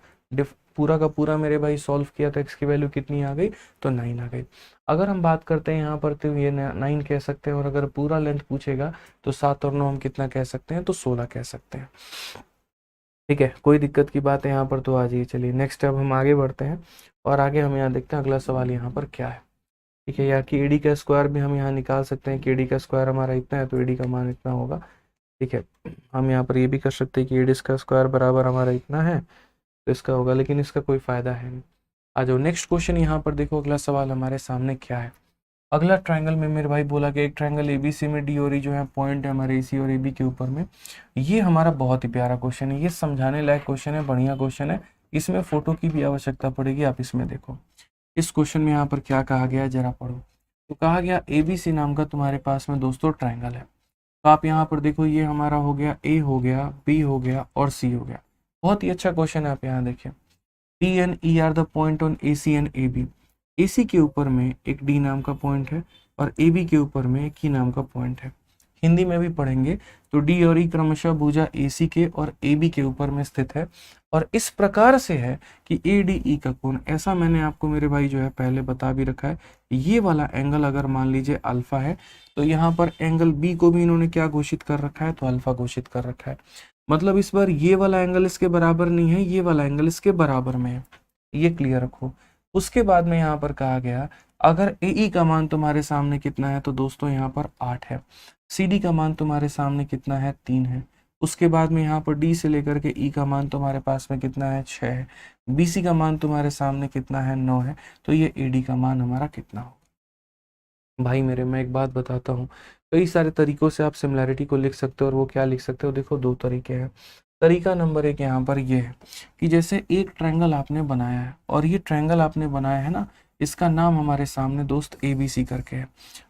पूरा का पूरा मेरे भाई सॉल्व किया तो x की वैल्यू कितनी आ गई, तो 9 आ गई। अगर हम बात करते हैं यहाँ पर तो ये 9 कह सकते हैं, और अगर पूरा लेंथ पूछेगा तो 7 और 9 हम कितना कह सकते हैं, तो 16 कह सकते हैं। ठीक है, कोई दिक्कत की बात है यहाँ पर तो आ जाइए। चलिए नेक्स्ट अब हम आगे बढ़ते हैं, और आगे हम यहाँ देखते हैं अगला सवाल यहाँ पर क्या है। ठीक है, या कि AD का स्क्वायर भी हम यहाँ निकाल सकते हैं कि AD का स्क्वायर हमारा इतना है तो AD का मान इतना होगा। ठीक है, हम यहाँ पर ये भी कर सकते हैं कि AD का स्क्वायर बराबर हमारा इतना है, तो इसका होगा, लेकिन इसका कोई फ़ायदा है नहीं। आ जाओ नेक्स्ट क्वेश्चन यहाँ पर देखो, अगला सवाल हमारे सामने क्या है। अगला ट्रायंगल में मेरे भाई बोला कि एक ट्रायंगल एबीसी में डी और ई जो है पॉइंट है हमारे एसी और एबी के ऊपर में। ये हमारा बहुत ही प्यारा क्वेश्चन है, ये समझाने लायक क्वेश्चन है, बढ़िया क्वेश्चन है। इसमें फोटो की भी आवश्यकता पड़ेगी, आप इसमें देखो इस क्वेश्चन में यहाँ पर क्या कहा गया है जरा पढ़ो। तो कहा गया एबीसी नाम का तुम्हारे पास में दोस्तों ट्रायंगल है। तो आप यहाँ पर देखो ये हमारा हो गया ए हो गया, बी हो गया और सी हो गया। बहुत ही अच्छा क्वेश्चन है, आप यहाँ देखिए D and E are the point on A C and A B. A C के ऊपर में एक डी नाम का पॉइंट है और ए बी के ऊपर में एक ई नाम का पॉइंट है। हिंदी में भी पढ़ेंगे तो डी और ई क्रमशः भुजा ए सी के और ए बी के ऊपर में स्थित है और इस प्रकार से है कि ए डी ई का कोण, ऐसा मैंने आपको मेरे भाई जो है पहले बता भी रखा है। ये वाला एंगल अगर मान लीजिए अल्फा है तो यहाँ पर एंगल बी को भी इन्होंने क्या घोषित कर रखा है, तो अल्फा घोषित कर रखा है। मतलब इस बार ये वाला एंगल इसके बराबर नहीं है, ये वाला एंगल इसके बराबर में है, ये क्लियर रखो। उसके बाद में यहाँ पर कहा गया अगर ए ई का मान तुम्हारे सामने कितना है, तो दोस्तों यहाँ पर 8 है। सी डी का मान तुम्हारे सामने कितना है, 3 है। उसके बाद में यहाँ पर डी से लेकर के ई का मान तुम्हारे पास में कितना है, 6 है। बी सी का मान तुम्हारे सामने कितना है, 9 है। तो ये ए डी का मान हमारा कितना हो भाई मेरे, मैं एक बात बताता हूँ, कई सारे तरीकों से आप सिमिलैरिटी को लिख सकते हो और वो क्या लिख सकते हो, देखो दो तरीके हैं। तरीका नंबर एक यहाँ पर ये है कि जैसे एक ट्रायंगल आपने बनाया है और ये ट्रायंगल आपने बनाया है ना, इसका नाम हमारे सामने दोस्त ए बी सी करके है।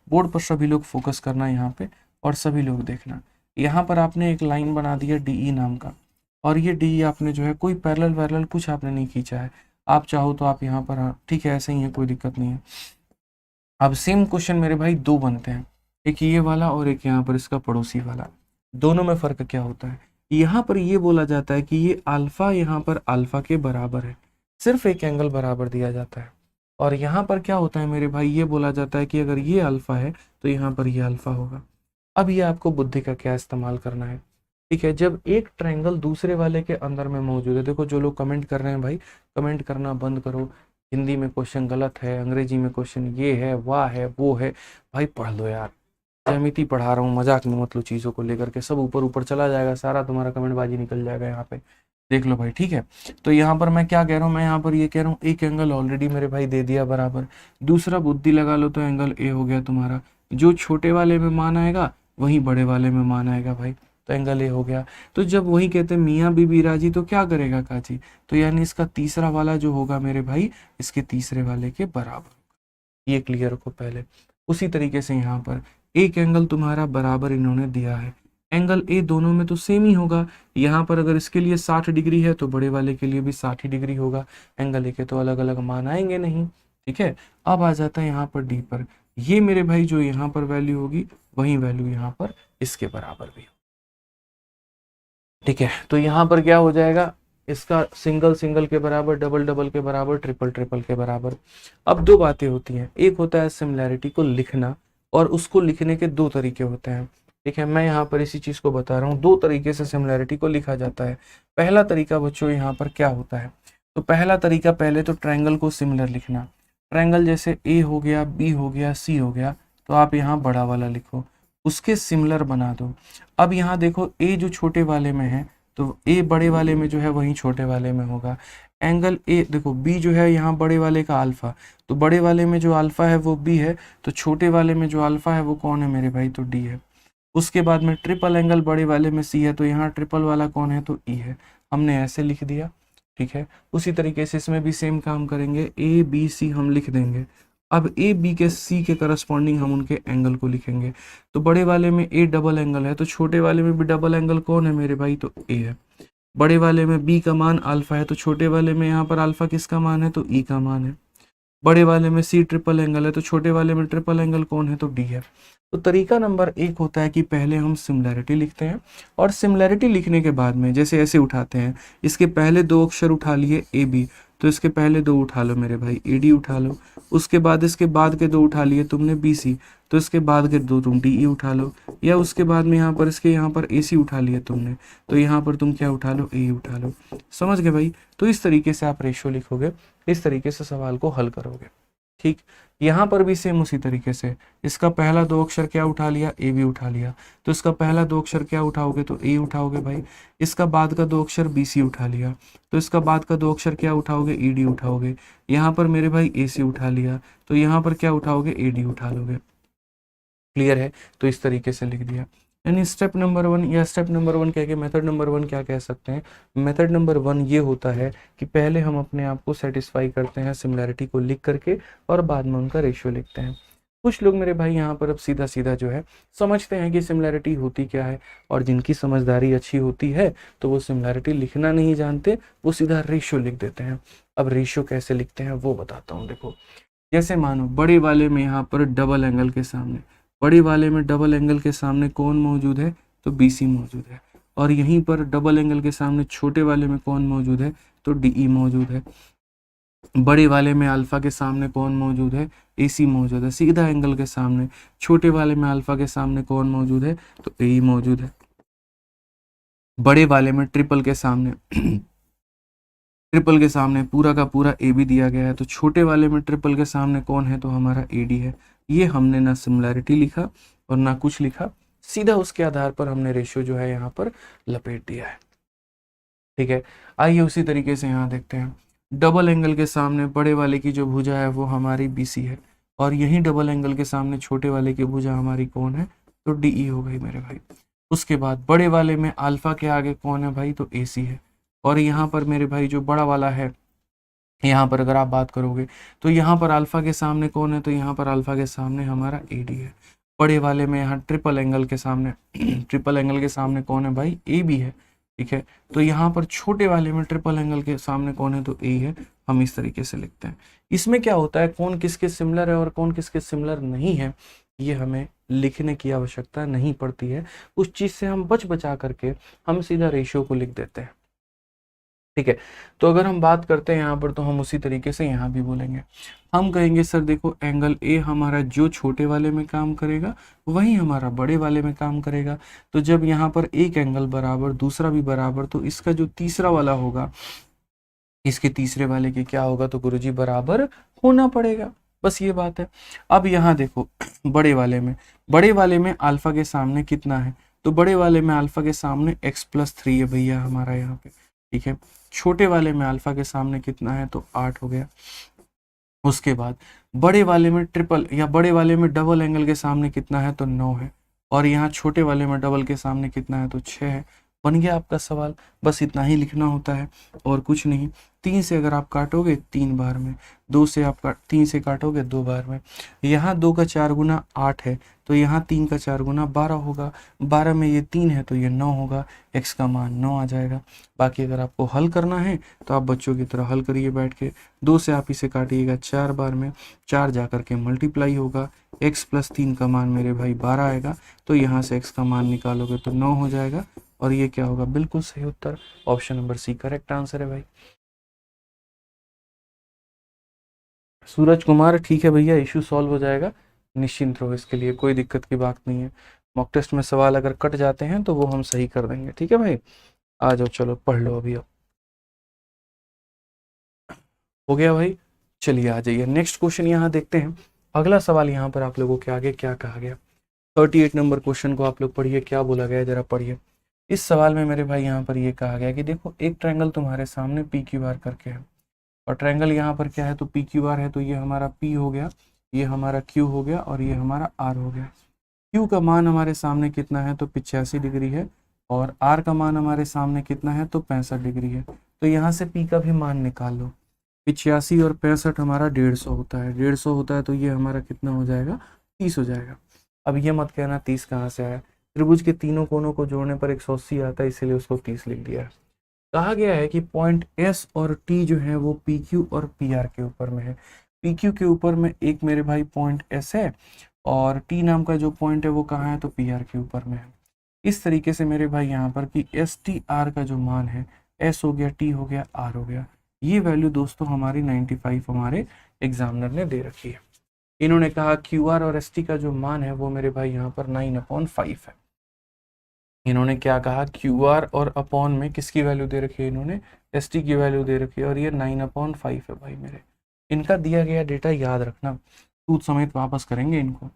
बोर्ड पर सभी लोग फोकस करना यहाँ पे और सभी लोग देखना। यहाँ पर आपने एक लाइन बना दिया डी ई नाम का और ये डी आपने जो है कोई पैरेलल वैरेलल कुछ आपने नहीं खींचा है। आप चाहो तो आप यहाँ पर, ठीक है ऐसे ही है, कोई दिक्कत नहीं है। अब सेम क्वेश्चन मेरे भाई दो बनते हैं, एक ये वाला और एक यहाँ पर इसका पड़ोसी वाला। दोनों में फर्क क्या होता है, यहाँ पर ये बोला जाता है कि ये अल्फा यहाँ पर अल्फा के बराबर है, सिर्फ एक एंगल बराबर दिया जाता है। और यहाँ पर क्या होता है मेरे भाई, ये बोला जाता है कि अगर ये अल्फा है तो यहाँ पर ये अल्फा होगा। अब ये आपको बुद्धि का क्या इस्तेमाल करना है, ठीक है। जब एक ट्रायंगल दूसरे वाले के अंदर में मौजूद है, देखो जो लोग कमेंट कर रहे हैं भाई, कमेंट करना बंद करो। हिंदी में क्वेश्चन गलत है, अंग्रेजी में क्वेश्चन ये है वाह है वो है, भाई पढ़ लो यार। ज्यामिति पढ़ा रहा हूँ, मजाक में मत लो चीज़ों को लेकर के, सब ऊपर ऊपर चला जाएगा, सारा तुम्हारा कमेंट बाजी निकल जाएगा यहाँ पे, देख लो भाई, ठीक है। तो यहाँ पर मैं क्या कह रहा हूँ, मैं यहाँ पर ये कह रहा हूँ एक एंगल ऑलरेडी मेरे भाई दे दिया बराबर, दूसरा बुद्धि लगा लो तो एंगल ए हो गया तुम्हारा। जो छोटे वाले में मान आएगा वही बड़े वाले में मान आएगा भाई, तो एंगल ए हो गया। तो जब वही कहते हैं मियाँ बीबी राजी, तो क्या करेगा काजी, तो यानी इसका तीसरा वाला जो होगा मेरे भाई इसके तीसरे वाले के बराबर, ये क्लियर रखो पहले। उसी तरीके से यहाँ पर एक एंगल तुम्हारा बराबर इन्होंने दिया है, एंगल ए दोनों में तो सेम ही होगा। यहाँ पर अगर इसके लिए 60 डिग्री है तो बड़े वाले के लिए भी 60 ही डिग्री होगा, एंगल ए के तो अलग अलग मान आएंगे नहीं, ठीक है। अब आ जाता है यहाँ पर डी पर, ये मेरे भाई जो यहाँ पर वैल्यू होगी वही वैल्यू यहाँ पर इसके बराबर भी हो, ठीक है। तो यहाँ पर क्या हो जाएगा, इसका सिंगल सिंगल के बराबर, डबल डबल के बराबर, ट्रिपल ट्रिपल के बराबर। अब दो बातें होती हैं, एक होता है सिमिलैरिटी को लिखना और उसको लिखने के दो तरीके होते हैं, ठीक है। मैं यहाँ पर इसी चीज को बता रहा हूँ, दो तरीके से सिमिलैरिटी को लिखा जाता है। पहला तरीका बच्चों यहाँ पर क्या होता है, तो पहला तरीका पहले तो ट्रायंगल को सिमिलर लिखना। ट्रायंगल जैसे ए हो गया, बी हो गया, सी हो गया, तो आप यहाँ बड़ा वाला लिखो, उसके सिमिलर बना दो। अब यहाँ देखो ए जो छोटे वाले में है तो ए बड़े वाले में जो है वही छोटे वाले में होगा। एंगल ए देखो बी जो है यहाँ बड़े वाले का अल्फा, तो बड़े वाले में जो अल्फा है वो बी है, तो छोटे वाले में जो अल्फा है वो कौन है मेरे भाई, तो डी है। उसके बाद में ट्रिपल एंगल बड़े वाले में सी है, तो यहाँ ट्रिपल वाला कौन है, तो ई है। हमने ऐसे लिख दिया, ठीक है। उसी तरीके से इसमें भी सेम काम करेंगे, ए बी सी हम लिख देंगे। अब ए बी के सी के करस्पॉन्डिंग हम उनके एंगल को लिखेंगे। तो बड़े वाले में ए डबल एंगल है, तो छोटे वाले में भी डबल एंगल कौन है मेरे भाई, तो ए है। बड़े वाले में बी का मान अल्फा है, तो छोटे वाले में यहाँ पर अल्फा किसका मान है, तो ई का मान है। बड़े वाले में सी ट्रिपल एंगल है, तो छोटे वाले में ट्रिपल एंगल कौन है, तो डी है। तो तरीका नंबर एक होता है कि पहले हम सिमिलैरिटी लिखते हैं और सिमिलैरिटी लिखने के बाद में जैसे ऐसे उठाते हैं, इसके पहले दो अक्षर उठा लिए ए बी, तो इसके पहले दो उठा लो मेरे भाई, ए डी उठा लो। उसके बाद इसके बाद के दो उठा लिए तुमने बी सी, तो इसके बाद के दो तुम डी ई उठा लो। या उसके बाद में यहाँ पर इसके यहाँ पर ए सी उठा लिए तुमने, तो यहाँ पर तुम क्या उठा लो, ए उठा लो। समझ गए भाई। तो इस तरीके से आप रेशियो लिखोगे, इस तरीके से सवाल को हल करोगे। ठीक, यहाँ पर भी सेम उसी तरीके से इसका पहला दो अक्षर क्या उठा लिया, ए भी उठा लिया, तो इसका पहला दो अक्षर क्या उठाओगे, तो ए उठाओगे भाई। इसका बाद का दो अक्षर बी सी उठा लिया, तो इसका बाद का दो अक्षर क्या उठाओगे, ई डी उठाओगे। यहाँ पर मेरे भाई ए सी उठा लिया, तो यहाँ पर क्या उठाओगे, ए डी उठा लोगे। क्लियर है, तो इस तरीके से लिख दिया। यानी स्टेप नंबर 1 या स्टेप नंबर 1 कह के मेथड नंबर 1 क्या कह सकते हैं, मेथड नंबर 1 ये होता है कि पहले हम अपने आप को सेटिस्फाई करते हैं सिमिलैरिटी को लिख करके और बाद में उनका रेशियो लिखते हैं। कुछ लोग मेरे भाई यहाँ पर अब सीधा सीधा जो है समझते हैं कि सिमिलैरिटी होती क्या है, और जिनकी समझदारी अच्छी होती है तो वो सिमिलैरिटी लिखना नहीं जानते, वो सीधा रेशियो लिख देते हैं। अब रेशियो कैसे लिखते हैं वो बताता हूँ। देखो, जैसे मानो बड़े वाले में यहाँ पर डबल एंगल के सामने, बड़े वाले में डबल एंगल के सामने कौन मौजूद है, तो BC मौजूद है। और यहीं पर डबल एंगल के सामने छोटे वाले में कौन मौजूद है, तो DE मौजूद है। बड़े वाले में अल्फा के सामने कौन मौजूद है, AC मौजूद है। सीधा एंगल के सामने छोटे वाले में अल्फा के सामने कौन मौजूद है, तो AE मौजूद है। बड़े वाले में ट्रिपल के सामने ट्रिपल के सामने पूरा का पूरा AB दिया गया है, तो छोटे वाले में ट्रिपल के सामने कौन है, तो हमारा AD है। ये हमने ना सिमिलैरिटी लिखा और ना कुछ लिखा, सीधा उसके आधार पर हमने रेशियो जो है यहाँ पर लपेट दिया है। ठीक है, आइए उसी तरीके से यहाँ देखते हैं। डबल एंगल के सामने बड़े वाले की जो भुजा है वो हमारी BC है, और यही डबल एंगल के सामने छोटे वाले की भुजा हमारी कौन है, तो DE हो गई मेरे भाई। उसके बाद बड़े वाले में अल्फा के आगे कौन है भाई, तो AC है। और यहाँ पर मेरे भाई जो बड़ा वाला है, यहाँ पर अगर आप बात करोगे तो यहाँ पर अल्फा के सामने कौन है, तो यहाँ पर अल्फा के सामने हमारा AD है। बड़े वाले में यहाँ ट्रिपल एंगल के सामने ट्रिपल एंगल के सामने कौन है भाई, AB है। ठीक है, तो यहाँ पर छोटे वाले में ट्रिपल एंगल के सामने कौन है, तो A है। हम इस तरीके से लिखते हैं। इसमें क्या होता है, कौन किसके सिमिलर है और कौन किसके सिमिलर नहीं है, ये हमें लिखने की आवश्यकता नहीं पड़ती है। उस चीज से हम बच बचा करके हम सीधा रेशियो को लिख देते हैं। ठीक है, तो अगर हम बात करते हैं यहाँ पर, तो हम उसी तरीके से यहाँ भी बोलेंगे। हम कहेंगे सर देखो, एंगल A हमारा जो छोटे वाले में काम करेगा वही हमारा बड़े वाले में काम करेगा। तो जब यहाँ पर एक एंगल बराबर दूसरा भी बराबर, तो इसका जो तीसरा वाला होगा इसके तीसरे वाले के क्या होगा, तो गुरुजी बराबर होना पड़ेगा। बस ये बात है। अब यहाँ देखो, बड़े वाले में अल्फा के सामने कितना है, तो बड़े वाले में अल्फा के सामने x+3 है भैया हमारा यहाँ पे। ठीक है, छोटे वाले में अल्फा के सामने कितना है, तो 8 हो गया। उसके बाद बड़े वाले में ट्रिपल या बड़े वाले में डबल एंगल के सामने कितना है, तो 9 है। और यहाँ छोटे वाले में डबल के सामने कितना है, तो 6 है। बन गया आपका सवाल। बस इतना ही लिखना होता है और कुछ नहीं। 3 से अगर आप काटोगे 3 बार में, 2 से आप 3 से काटोगे 2 बार में। यहाँ 2 का 4 गुना 8 है, तो यहाँ 3 का 4 गुना 12 होगा। 12 में ये 3 है तो ये 9 होगा। x का मान 9 आ जाएगा। बाकी अगर आपको हल करना है तो आप बच्चों की तरह हल करिए बैठ के। 2 से आप इसे काटिएगा 4 बार में, 4 जा करके मल्टीप्लाई होगा। x+3 का मान मेरे भाई 12 आएगा, तो यहाँ से x का मान निकालोगे तो 9 हो जाएगा। और ये क्या होगा, बिल्कुल सही उत्तर option number C correct answer है भाई। सूरज कुमार, ठीक है भैया, इशू सॉल्व हो जाएगा, निश्चिंत रहो, इसके लिए कोई दिक्कत की बात नहीं है। मॉक टेस्ट में सवाल अगर कट जाते हैं तो वो हम सही कर देंगे। ठीक है भाई, आ जाओ, चलो पढ़ लो अभी। अब हो गया भाई, चलिए आ जाइए नेक्स्ट क्वेश्चन यहाँ देखते हैं। अगला सवाल यहाँ पर आप लोगों के आगे क्या कहा गया, 38 नंबर क्वेश्चन को आप लोग पढ़िए, क्या बोला गया जरा पढ़िए। इस सवाल में मेरे भाई यहाँ पर ये कहा गया कि देखो, एक ट्रायंगल तुम्हारे सामने PQR करके है, और ट्रायंगल यहाँ पर क्या है, तो PQR है, तो ये हमारा P हो गया, ये हमारा Q हो गया, और ये हमारा R हो गया। Q का मान हमारे सामने कितना है, तो 85 डिग्री है, और R का मान हमारे सामने कितना है, तो 65 डिग्री है। तो यहाँ से P का भी मान निकाल लो। 85 और 65 हमारा 150 होता है, 150 होता है, तो ये हमारा कितना हो जाएगा, 30 हो जाएगा। अब ये मत कहना 30 कहाँ से आया, त्रिभुज के तीनों कोनों को जोड़ने पर 180 आता है, इसीलिए उसको 30 लिख दिया है। कहा गया है कि पॉइंट S और T जो है वो PQ और PR के ऊपर में है। PQ के ऊपर में एक मेरे भाई पॉइंट S है, और T नाम का जो पॉइंट है वो कहाँ है, तो PR के ऊपर में है। इस तरीके से मेरे भाई यहाँ पर कि STR का जो मान है, S हो गया, T हो गया, R हो गया, ये वैल्यू दोस्तों हमारी 95 हमारे एग्जामिनर ने दे रखी है। इन्होंने कहा QR और ST का जो मान है वो मेरे भाई यहाँ पर 9/5 है। इन्होंने क्या कहा, QR और अपॉन में किसकी वैल्यू दे रखी है, इन्होंने ST की वैल्यू दे रखी है, और ये 9/5 है भाई मेरे। इनका दिया गया डेटा याद रखना, सूद समेत वापस करेंगे इनको।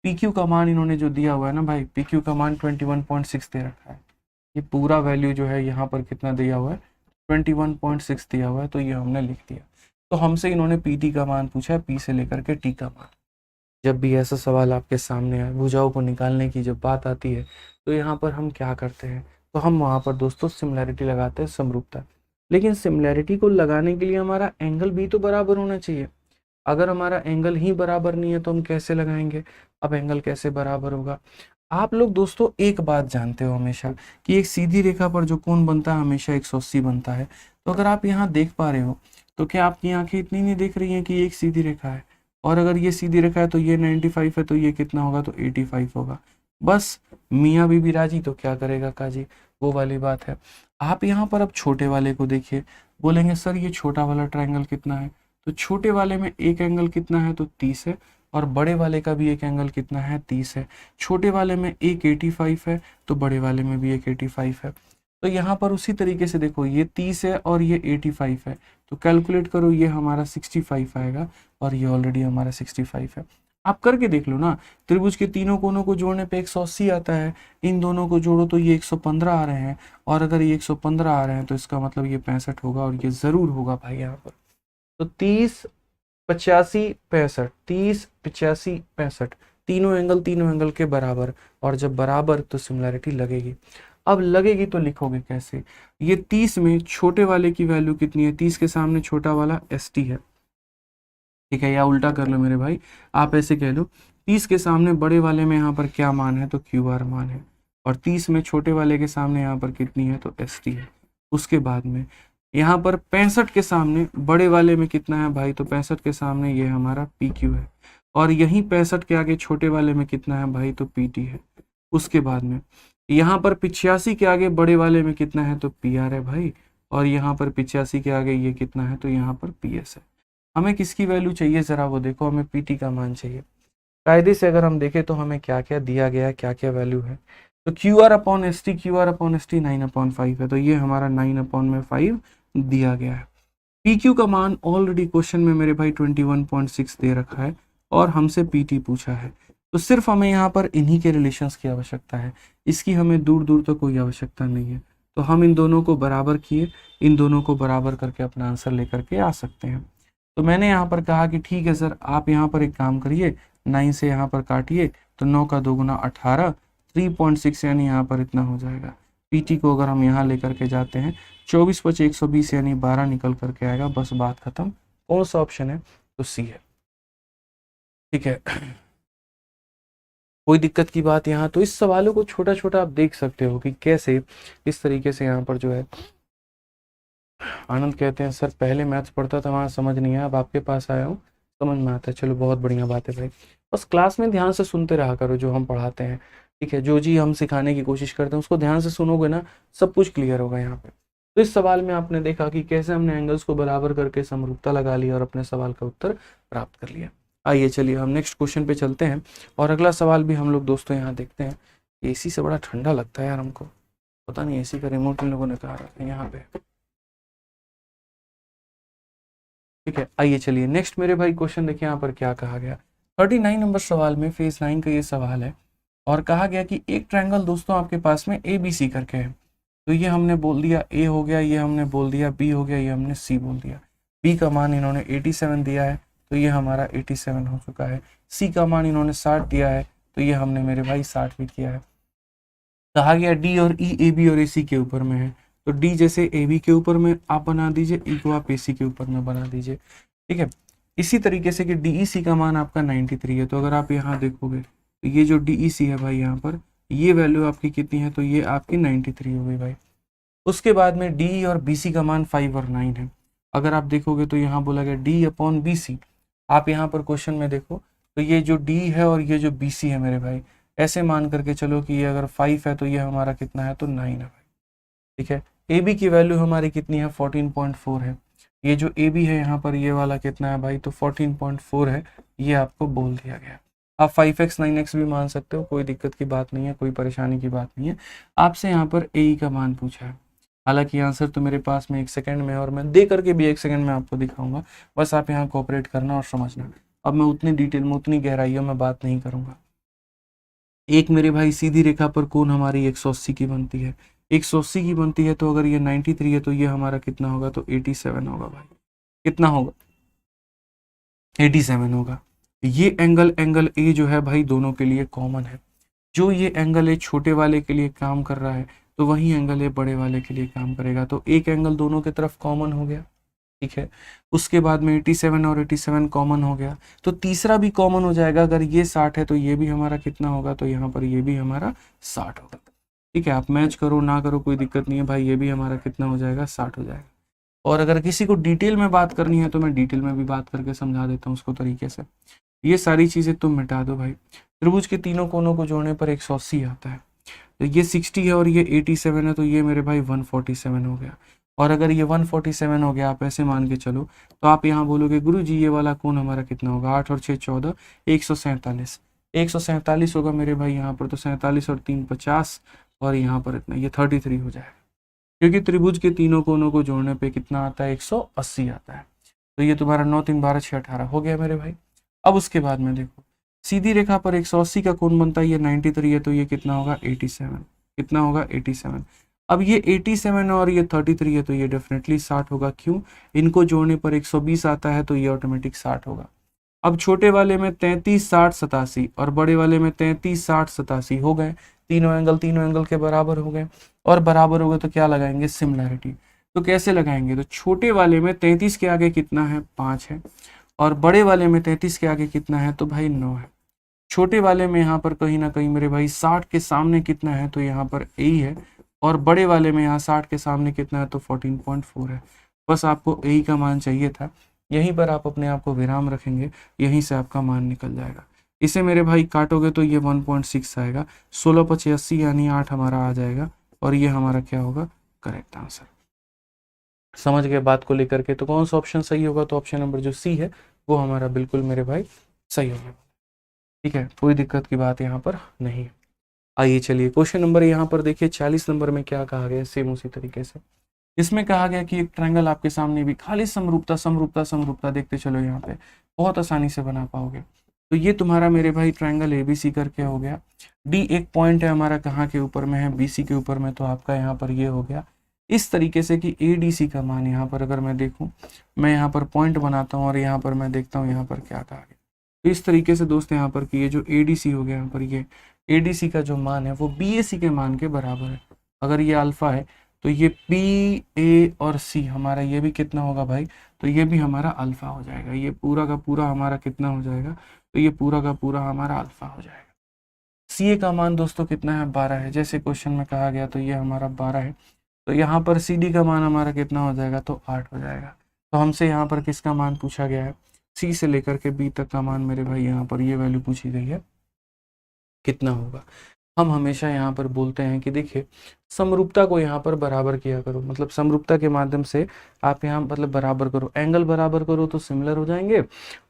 पी क्यू का मान इन्होंने जो दिया हुआ है ना भाई, पी क्यू का मान 21.6 दे रखा है। ये पूरा वैल्यू जो है यहाँ पर कितना दिया हुआ है, 21.6 दिया हुआ है, तो ये हमने लिख दिया। तो हमसे इन्होंने पी टी का मान पूछा है, पी से लेकर के टी का मान। जब भी ऐसा सवाल आपके सामने आए, भुजाओं को निकालने की जब बात आती है, तो यहाँ पर हम क्या करते हैं, तो हम वहाँ पर दोस्तों सिमिलैरिटी लगाते हैं, समरूपता। लेकिन सिमिलैरिटी को लगाने के लिए हमारा एंगल भी तो बराबर होना चाहिए। अगर हमारा एंगल ही बराबर नहीं है तो हम कैसे लगाएंगे। अब एंगल कैसे बराबर होगा। आप लोग दोस्तों एक बात जानते हो हमेशा कि एक सीधी रेखा पर जो कोण बनता है हमेशा 180 बनता है। तो अगर आप यहाँ देख पा रहे हो तो क्या आपकी आंखें इतनी नहीं देख रही हैं कि ये एक सीधी रेखा है, और अगर ये सीधी रेखा है तो ये 95 है, तो ये कितना होगा, तो 85 होगा। बस मियाँ बीबी राजी तो क्या करेगा काजी, वो वाली बात है। आप यहाँ पर अब छोटे वाले को देखिए, बोलेंगे सर ये छोटा वाला ट्रायंगल कितना है, तो छोटे वाले में एक एंगल कितना है, तो 30 है, और बड़े वाले का भी एक एंगल कितना है, 30 है। छोटे वाले में एक 85 है, तो बड़े वाले में भी एक 85 है। तो यहाँ पर उसी तरीके से देखो, ये 30 है और ये 85 है, तो कैलकुलेट करो, ये हमारा 65 आएगा और ये ऑलरेडी हमारा 65 है। आप करके देख लो ना, त्रिभुज के तीनों कोनों को जोड़ने पे 180 आता है, इन दोनों को जोड़ो तो ये 115 आ रहे हैं, और अगर ये 115 आ रहे हैं तो इसका मतलब ये 65 होगा, और ये जरूर होगा भाई यहाँ पर। तो 30 85 65, 30 85 65, तीनों एंगल के बराबर, और जब बराबर तो सिमिलैरिटी लगेगी। अब लगेगी तो लिखोगे कैसे, ये 30 में छोटे वाले की वैल्यू कितनी है, 30 के सामने छोटा वाला ST है, ठीक है, या उल्टा कर लो मेरे भाई, आप ऐसे कह लो 30 के सामने बड़े वाले में यहाँ पर क्या मान है, तो QR मान है, और 30 में छोटे वाले के सामने यहाँ पर कितनी है, तो ST है। उसके बाद में यहाँ पर 65 के सामने बड़े वाले में कितना है भाई, तो 65 के सामने ये हमारा PQ है, और यहीं 65 के आगे छोटे वाले में कितना है भाई, तो PT है। उसके बाद में यहाँ पर 85 के आगे बड़े वाले में कितना है, तो PR है भाई, और यहाँ पर 85 के आगे ये कितना है, तो यहाँ पर PS है। हमें किसकी वैल्यू चाहिए, जरा वो देखो, हमें PT का मान चाहिए। कायदे से अगर हम देखें तो हमें क्या क्या दिया गया है, क्या क्या वैल्यू है, तो QR अपॉन ST 9/5 है, तो ये हमारा 9/5 दिया गया है। PQ का मान ऑलरेडी क्वेश्चन में मेरे भाई 21.6 दे रखा है, और हमसे PT पूछा है, तो सिर्फ हमें यहाँ पर इन्हीं के रिलेशंस की आवश्यकता है, इसकी हमें दूर दूर तक कोई आवश्यकता नहीं है। तो हम इन दोनों को बराबर किए, इन दोनों को बराबर करके अपना आंसर लेकर के आ सकते हैं। तो मैंने यहाँ पर कहा कि ठीक है सर, आप यहाँ पर एक काम करिए, 9 से यहाँ पर काटिए, तो 9 का 2 गुना 18, 3.6 यानी यहाँ पर इतना हो जाएगा। PT को अगर हम यहाँ लेकर के जाते हैं, 24 × 120 यानी 12 निकल करके आएगा, बस बात खत्म। कौन सा ऑप्शन है, तो C है, ठीक है। कोई दिक्कत की बात यहाँ, तो इस सवालों को छोटा छोटा आप देख सकते हो कि कैसे इस तरीके से यहाँ पर जो है। आनंद कहते हैं सर पहले मैथ्स पढ़ता था, वहाँ समझ नहीं आया, अब आपके पास आया हूँ समझ में आता है। चलो बहुत बढ़िया बात है भाई, बस क्लास में ध्यान से सुनते रहा करो जो हम पढ़ाते हैं, ठीक है। जो जी हम सिखाने की कोशिश करते हैं उसको ध्यान से सुनोगे ना, सब कुछ क्लियर होगा यहाँ पे। तो इस सवाल में आपने देखा कि कैसे हमने एंगल्स को बराबर करके समरूपता लगा लिया और अपने सवाल का उत्तर प्राप्त कर लिया। आइए चलिए हम नेक्स्ट क्वेश्चन पे चलते हैं, और अगला सवाल भी हम लोग दोस्तों यहाँ देखते हैं। AC से बड़ा ठंडा लगता है यार हमको, पता नहीं AC का रिमोट इन लोगों ने कहा रखा है यहाँ पे, ठीक है। आइए चलिए नेक्स्ट मेरे भाई क्वेश्चन देखिए यहाँ पर क्या कहा गया। 39 नंबर सवाल में फेज 9 का ये सवाल है, और कहा गया कि एक ट्रायंगल दोस्तों आपके पास में ABC करके है। तो ये हमने बोल दिया A हो गया, ये हमने बोल दिया B हो गया, ये हमने C बोल दिया। B का मान इन्होंने 87 दिया है, तो ये हमारा 87 हो चुका है। C का मान इन्होंने 60 दिया है, तो ये हमने मेरे भाई 60 भी किया है। कहा गया D और E AB और AC के ऊपर में है, तो D जैसे AB के ऊपर में आप बना दीजिए, E को आप AC के ऊपर में बना दीजिए, ठीक है। इसी तरीके से कि DEC का मान आपका 93 है, तो अगर आप यहाँ देखोगे तो ये जो DEC है भाई, यहाँ पर ये वैल्यू आपकी कितनी है, तो ये आपकी 93 हो गई भाई। उसके बाद में DE और BC का मान 5 और 9 है। अगर आप देखोगे तो यहाँ बोला गया D/BC, आप यहाँ पर क्वेश्चन में देखो तो ये जो D है और ये जो BC है मेरे भाई, ऐसे मान करके चलो कि ये अगर 5 है तो ये हमारा कितना है, तो 9 है भाई, ठीक है। AB की वैल्यू हमारी कितनी है, 14.4 है। ये जो AB है यहाँ पर ये वाला कितना है भाई, तो 14.4 है, ये आपको बोल दिया गया। आप 5x 9x भी मान सकते हो, कोई दिक्कत की बात नहीं है, कोई परेशानी की बात नहीं है। आपसे यहाँ पर AE का मान पूछा है। हालांकि आंसर तो मेरे पास में 1 सेकंड में है और मैं दे करके भी 1 सेकंड में आपको दिखाऊंगा, बस आप यहाँ कोऑपरेट करना और समझना। अब मैं उतनी डिटेल में उतनी गहराइयों में बात नहीं करूंगा। एक मेरे भाई सीधी रेखा पर कोण हमारी 180 की बनती है, 180 की बनती है, तो अगर ये 93 है तो ये हमारा कितना होगा, तो 87 होगा भाई। कितना होगा, 87 होगा। ये एंगल ए जो है भाई दोनों के लिए कॉमन है। जो ये एंगल ए छोटे वाले के लिए काम कर रहा है तो वही एंगल ए बड़े वाले के लिए काम करेगा, तो एक एंगल दोनों की तरफ कॉमन हो गया, ठीक है। उसके बाद में 87 और 87 कॉमन हो गया, तो तीसरा भी कॉमन हो जाएगा। अगर ये 60 है तो ये भी हमारा कितना होगा, तो यहाँ पर ये भी हमारा 60 होगा, ठीक है। आप मैच करो ना करो कोई दिक्कत नहीं है भाई, ये भी हमारा कितना हो जाएगा, 60 हो जाएगा। और अगर किसी को डिटेल में बात करनी है तो मैं डिटेल में भी बात करके समझा देता हूँ उसको तरीके से। ये सारी चीज़ें तुम मिटा दो भाई। त्रिभुज के तीनों कोनों को जोड़ने पर 180 आता है, तो ये 60 है और ये 87 है, तो ये मेरे भाई 147 हो गया। और अगर ये 147 हो गया, आप ऐसे मान के चलो, तो आप यहाँ बोलोगे गुरु जी ये वाला कोण हमारा कितना होगा, 8 और 6 14, 147, 147 होगा मेरे भाई यहाँ पर, तो 47 और 3 50, और यहाँ पर इतना, ये 33 हो जाएगा, क्योंकि त्रिभुज के तीनों कोनों को जोड़ने पे कितना आता है, 180 आता है। तो ये तुम्हारा 9 3 12 6 18 हो गया मेरे भाई। अब उसके बाद में देखो, सीधी रेखा पर 180 का कोण बनता है, ये 93 है, तो ये कितना होगा, 87, कितना होगा, 87। अब ये 87 और ये 33 है, तो ये डेफिनेटली 60 होगा। क्यों, इनको जोड़ने पर 120 आता है, तो ये ऑटोमेटिक 60 होगा। अब छोटे वाले में 33 60 87 और बड़े वाले में 33 60 87 हो गए, तीनों एंगल के बराबर हो गए। और बराबर हो गए तो क्या लगाएंगे, सिमिलैरिटी। तो कैसे लगाएंगे, तो छोटे वाले में 33 के आगे कितना है, 5 है, और बड़े वाले में 33 के आगे कितना है, तो भाई 9 है। छोटे वाले में यहाँ पर कहीं ना कहीं मेरे भाई 60 के सामने कितना है, तो यहाँ पर ए है, और बड़े वाले में यहाँ 60 के सामने कितना है, तो 14.4 है। बस आपको ए का मान चाहिए था, यहीं पर आप अपने आप को विराम रखेंगे, यहीं से आपका मान निकल जाएगा। इसे मेरे भाई काटोगे तो ये 1.6 आएगा, 16 5 80 यानी 8 हमारा आ जाएगा, और ये हमारा क्या होगा, करेक्ट आंसर। समझ गए बात को लेकर के, तो कौन सा ऑप्शन सही होगा, तो ऑप्शन नंबर जो सी है वो हमारा बिल्कुल मेरे भाई सही होगा, ठीक है। कोई दिक्कत की बात यहाँ पर नहीं है। आइए चलिए क्वेश्चन नंबर यहाँ पर देखिए 40 नंबर में क्या कहा गया, सेम उसी तरीके से। इसमें कहा गया कि एक ट्रायंगल आपके सामने भी, खाली समरूपता समरूपता समरूपता देखते चलो, यहाँ पे बहुत आसानी से बना पाओगे। तो ये तुम्हारा मेरे भाई ट्रायंगल एबीसी करके हो गया। डी एक पॉइंट है हमारा, कहाँ के ऊपर में है, बीसी के ऊपर में, तो आपका यहाँ पर ये हो गया इस तरीके से कि एडीसी का मान यहाँ पर अगर मैं देखूँ, मैं यहाँ पर पॉइंट बनाता हूँ और यहाँ पर मैं देखता हूँ यहाँ पर क्या कहा गया। तो इस तरीके से दोस्त यहाँ पर कि ये जो एडीसी हो गया, यहाँ पर ये एडीसी का जो मान है वो बीएसी के मान के बराबर है। अगर ये अल्फा है तो ये पी ए और सी हमारा ये भी कितना होगा भाई, तो ये भी हमारा अल्फा हो जाएगा। ये पूरा का पूरा हमारा कितना हो जाएगा, तो ये पूरा का पूरा हमारा अल्फा हो जाएगा। सी ए का मान दोस्तों कितना है, 12 है, जैसे क्वेश्चन में कहा गया, तो ये हमारा 12 है। तो यहाँ पर सी डी का मान हमारा कितना हो जाएगा, तो 8 हो जाएगा। तो हमसे यहाँ पर किसका मान पूछा गया है, सी से लेकर के बी तक का मान मेरे भाई यहाँ पर ये वैल्यू पूछी गई है, कितना होगा। हम हमेशा यहाँ पर बोलते हैं कि देखिए समरूपता को यहाँ पर बराबर किया करो, मतलब समरूपता के माध्यम से आप यहाँ मतलब बराबर करो, एंगल बराबर करो तो सिमिलर हो जाएंगे,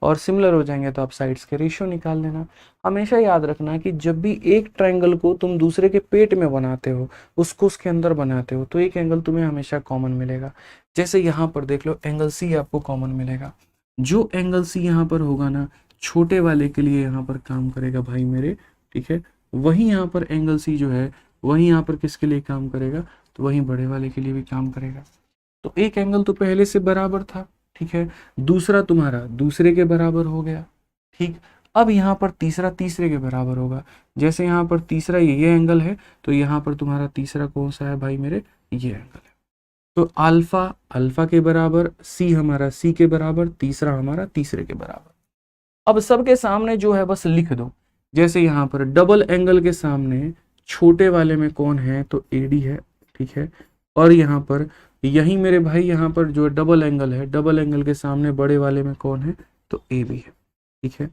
और सिमिलर हो जाएंगे तो आप साइड्स के रेशियो निकाल लेना। हमेशा याद रखना कि जब भी एक ट्रायंगल को तुम दूसरे के पेट में बनाते हो, उसको उसके अंदर बनाते हो, तो एक एंगल तुम्हें हमेशा कॉमन मिलेगा। जैसे यहाँ पर देख लो, एंगल सी आपको कॉमन मिलेगा। जो एंगल सी यहाँ पर होगा ना, छोटे वाले के लिए यहाँ पर काम करेगा भाई मेरे, ठीक है। वही यहाँ पर एंगल सी जो है वही यहाँ पर किसके लिए काम करेगा, तो वही बड़े वाले के लिए भी काम करेगा। तो एक एंगल तो पहले से बराबर था, ठीक है, दूसरा तुम्हारा दूसरे के बराबर हो गया, ठीक। अब यहाँ पर तीसरा तीसरे के बराबर होगा। जैसे यहाँ पर तीसरा ये एंगल है, तो यहाँ पर तुम्हारा तीसरा कौन सा है भाई मेरे, ये एंगल है। तो अल्फा अल्फा के बराबर, सी हमारा सी के बराबर, तीसरा हमारा तीसरे के बराबर। अब सबके सामने जो है बस लिख दो। जैसे यहाँ पर डबल एंगल के सामने छोटे वाले में कौन है, तो एडी है, ठीक है। और यहाँ पर यही मेरे भाई यहाँ पर जो डबल एंगल है, डबल एंगल के सामने बड़े वाले में कौन है, तो ए बी है, ठीक है।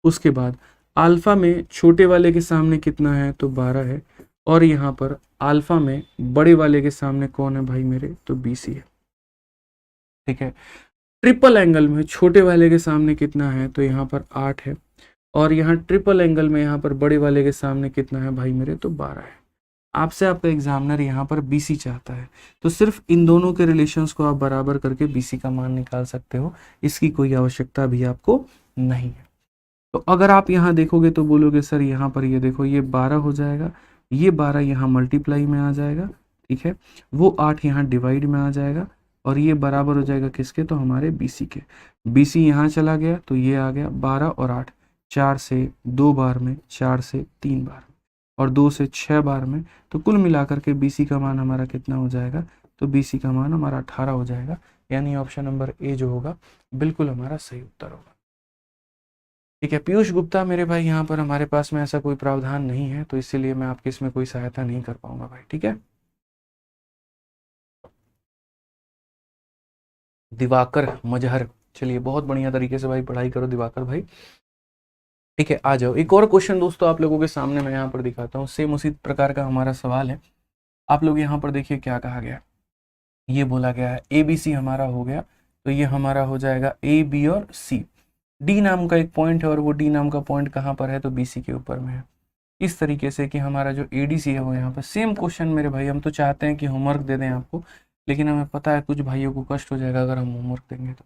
उसके बाद अल्फा में छोटे वाले के सामने कितना है, तो 12 है, और यहाँ पर अल्फा में बड़े वाले के सामने कौन है भाई मेरे, तो बी सी है, ठीक है। ट्रिपल एंगल में छोटे वाले के सामने कितना है, तो यहाँ पर 8 है, और यहाँ ट्रिपल एंगल में यहाँ पर बड़े वाले के सामने कितना है भाई मेरे, तो 12 है। आपसे आपका एग्जामिनर यहाँ पर BC चाहता है, तो सिर्फ इन दोनों के रिलेशंस को आप बराबर करके BC का मान निकाल सकते हो, इसकी कोई आवश्यकता भी आपको नहीं है। तो अगर आप यहाँ देखोगे तो बोलोगे सर यहाँ पर ये देखो ये 12 हो जाएगा, ये 12 यहाँ मल्टीप्लाई में आ जाएगा, ठीक है, वो 8 यहाँ डिवाइड में आ जाएगा, और ये बराबर हो जाएगा किसके, तो हमारे BC के। BC यहाँ चला गया तो ये आ गया 12 और 8, 4 से 2 बार में, 4 से 3 बार में, और 2 से 6 बार में, तो कुल मिलाकर के BC का मान हमारा कितना हो जाएगा, तो BC का मान हमारा 18 हो जाएगा। यानी ऑप्शन नंबर ए जो होगा बिल्कुल हमारा सही उत्तर होगा। ठीक है पीयूष गुप्ता मेरे भाई, यहाँ पर हमारे पास में ऐसा कोई प्रावधान नहीं है, तो इसीलिए मैं आपकी इसमें कोई सहायता नहीं कर पाऊंगा भाई। ठीक है दिवाकर मजहर, चलिए बहुत बढ़िया तरीके से भाई पढ़ाई करो दिवाकर भाई। ठीक है आ जाओ, एक और क्वेश्चन दोस्तों आप लोगों के सामने मैं यहाँ पर दिखाता हूँ, सेम उसी प्रकार का हमारा सवाल है। आप लोग यहाँ पर देखिए क्या कहा गया, ये बोला गया है ABC हमारा हो गया, तो ये हमारा हो जाएगा A B और C। D नाम का एक पॉइंट है, और वो D नाम का पॉइंट कहाँ पर है, तो BC के ऊपर में है। इस तरीके से कि हमारा जो ADC है वो यहाँ पर सेम क्वेश्चन मेरे भाई, हम तो चाहते हैं कि होमवर्क दे दें आपको, लेकिन हमें पता है कुछ भाइयों को कष्ट हो जाएगा अगर हम होमवर्क देंगे। तो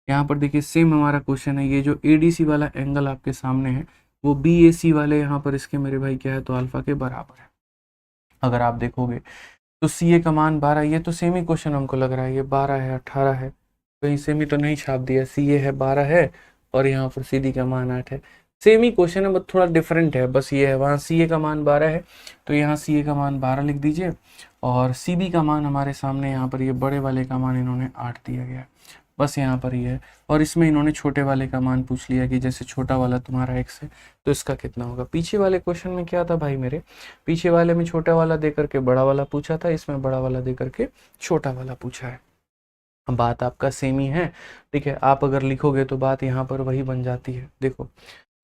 यहाँ पर देखिए सेम हमारा क्वेश्चन है, ये जो ADC वाला एंगल आपके सामने है वो BAC वाले यहाँ पर इसके मेरे भाई क्या है, तो अल्फा के बराबर है। अगर आप देखोगे तो CA का मान 12, ये तो सेम ही क्वेश्चन हमको लग रहा है, ये 12 है 18 है, कहीं सेम ही तो नहीं छाप दिया, CA है 12 है और यहाँ पर CD का मान 8 है, सेम ही क्वेश्चन है बस थोड़ा डिफरेंट है, बस ये है वहाँ CA का मान 12 है तो यहाँ CA का मान 12 लिख दीजिए, और CB का मान हमारे सामने यहाँ पर ये बड़े वाले का मान इन्होंने 8 दिया गया, बस यहाँ पर ये है। और इसमें इन्होंने छोटे वाले का मान पूछ लिया कि जैसे छोटा वाला तुम्हारा x है तो इसका कितना होगा। पीछे वाले क्वेश्चन में क्या था भाई मेरे, पीछे वाले में छोटा वाला दे करके बड़ा वाला पूछा था, इसमें बड़ा वाला दे करके छोटा वाला पूछा है। बात आपका सेम ही है। ठीक है आप अगर लिखोगे तो बात यहाँ पर वही बन जाती है। देखो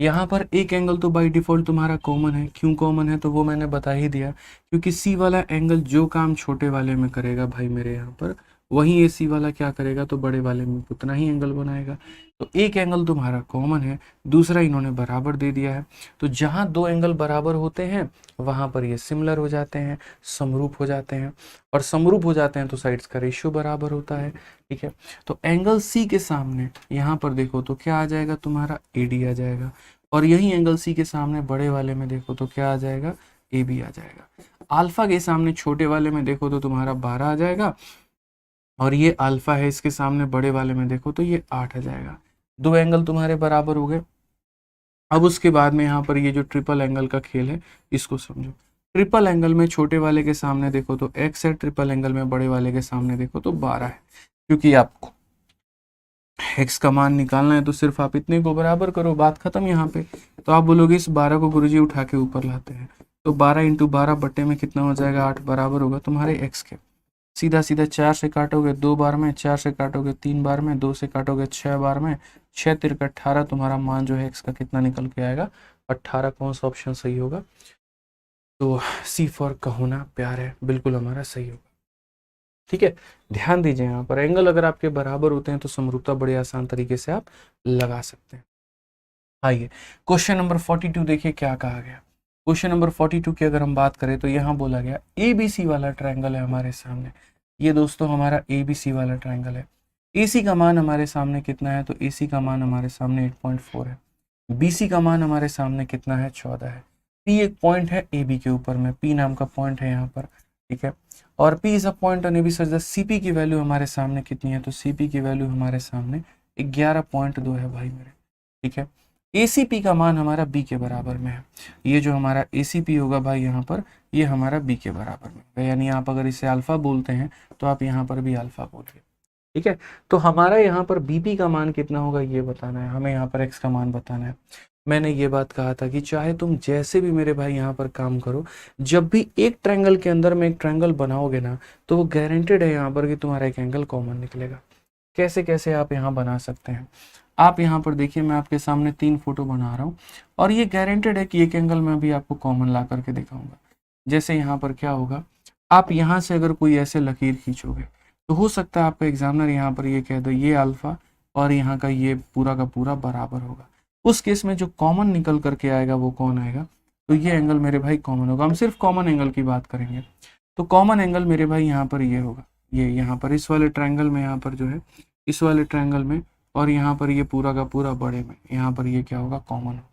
यहाँ पर एक एंगल तो बाय डिफॉल्ट तुम्हारा कॉमन है, क्यों कॉमन है तो वो मैंने बता ही दिया, क्योंकि C वाला एंगल जो काम छोटे वाले में करेगा भाई मेरे यहाँ पर, वहीं AC वाला क्या करेगा, तो बड़े वाले में उतना ही एंगल बनाएगा। तो एक एंगल तुम्हारा कॉमन है, दूसरा इन्होंने बराबर दे दिया है, तो जहाँ दो एंगल बराबर होते हैं वहाँ पर ये सिमिलर हो जाते हैं, समरूप हो जाते हैं, और समरूप हो जाते हैं तो साइड्स का रेशियो बराबर होता है। ठीक है तो एंगल C के सामने यहाँ पर देखो तो क्या आ जाएगा, तुम्हारा AD आ जाएगा, और यही एंगल C के सामने बड़े वाले में देखो तो क्या आ जाएगा, AB आ जाएगा। अल्फा के सामने छोटे वाले में देखो तो तुम्हारा 12 आ जाएगा, और ये अल्फा है इसके सामने बड़े वाले में देखो तो ये 8 आ जाएगा। दो एंगल तुम्हारे बराबर हो गए। अब उसके बाद में यहाँ पर ये जो ट्रिपल एंगल का खेल है इसको समझो। ट्रिपल एंगल में छोटे वाले के सामने देखो तो x है, ट्रिपल एंगल में बड़े वाले के सामने देखो तो 12 है। क्योंकि आपको x का मान निकालना है तो सिर्फ आप इतने को बराबर करो, बात खत्म यहाँ पे। तो आप बोलोगे इस 12 को गुरुजी उठा के ऊपर लाते हैं, तो 12 इंटू 12 बट्टे में कितना हो जाएगा, 8 बराबर होगा तुम्हारे x के। सीधा सीधा 4 से काटोगे 2 बार में, 4 से काटोगे 3 बार में, 2 से काटोगे 6 बार में, 6 तिरक 18, तुम्हारा मान जो है x का कितना निकल के आएगा, 18। कौन सा ऑप्शन सही होगा, तो C फॉर कहो ना प्यार है, बिल्कुल हमारा सही होगा। ठीक है ध्यान दीजिए यहाँ पर एंगल अगर आपके बराबर होते हैं तो समरूपता बड़े आसान तरीके से आप लगा सकते हैं। आइए क्वेश्चन नंबर 42 देखिए क्या कहा गया। क्वेश्चन नंबर 42 की अगर हम बात करें तो यहाँ बोला गया ABC वाला ट्रायंगल है हमारे सामने, ये दोस्तों हमारा ABC वाला ट्रायंगल है। AC का मान हमारे सामने कितना है, तो AC का मान हमारे सामने 8.4 है। BC का मान हमारे सामने कितना है, 14 है। P एक पॉइंट है AB के ऊपर में, P नाम का पॉइंट है यहाँ पर। ठीक है और P is a point on AB such that CP की वैल्यू हमारे सामने कितनी है, तो CP की वैल्यू हमारे सामने 11.2 है भाई मेरे। ठीक है ACP का मान हमारा B के बराबर में है, ये जो हमारा ACP होगा भाई यहाँ पर ये हमारा B के बराबर में है, यानी आप अगर इसे अल्फा बोलते हैं तो आप यहाँ पर भी अल्फा बोलिए। ठीक है तो हमारा यहाँ पर BP का मान कितना होगा ये बताना है, हमें यहाँ पर X का मान बताना है। मैंने ये बात कहा था कि चाहे तुम जैसे भी मेरे भाई यहाँ पर काम करो, जब भी एक ट्रायंगल के अंदर में एक ट्रायंगल बनाओगे ना तो वो गारंटेड है यहाँ पर कि तुम्हारा एक एंगल कॉमन निकलेगा। कैसे कैसे आप यहाँ बना सकते हैं, आप यहाँ पर देखिए मैं आपके सामने 3 फोटो बना रहा हूँ और ये गारंटेड है कि एक एंगल मैं भी आपको कॉमन ला करके दिखाऊंगा। जैसे यहाँ पर क्या होगा, आप यहाँ से अगर कोई ऐसे लकीर खींचोगे तो हो सकता है आपका एग्जामिनर यहाँ पर ये कह दो ये अल्फा और यहाँ का ये पूरा का पूरा बराबर होगा। उस केस में जो कॉमन निकल करके आएगा वो कौन आएगा, तो ये एंगल मेरे भाई कॉमन होगा। हम सिर्फ कॉमन एंगल की बात करेंगे। तो कॉमन एंगल मेरे भाई यहाँ पर ये होगा, ये यहाँ पर इस वाले ट्रायंगल में, यहाँ पर जो है इस वाले ट्रायंगल में, और यहाँ पर ये पूरा का पूरा बड़े में, यहाँ पर ये क्या होगा, कॉमन होगा।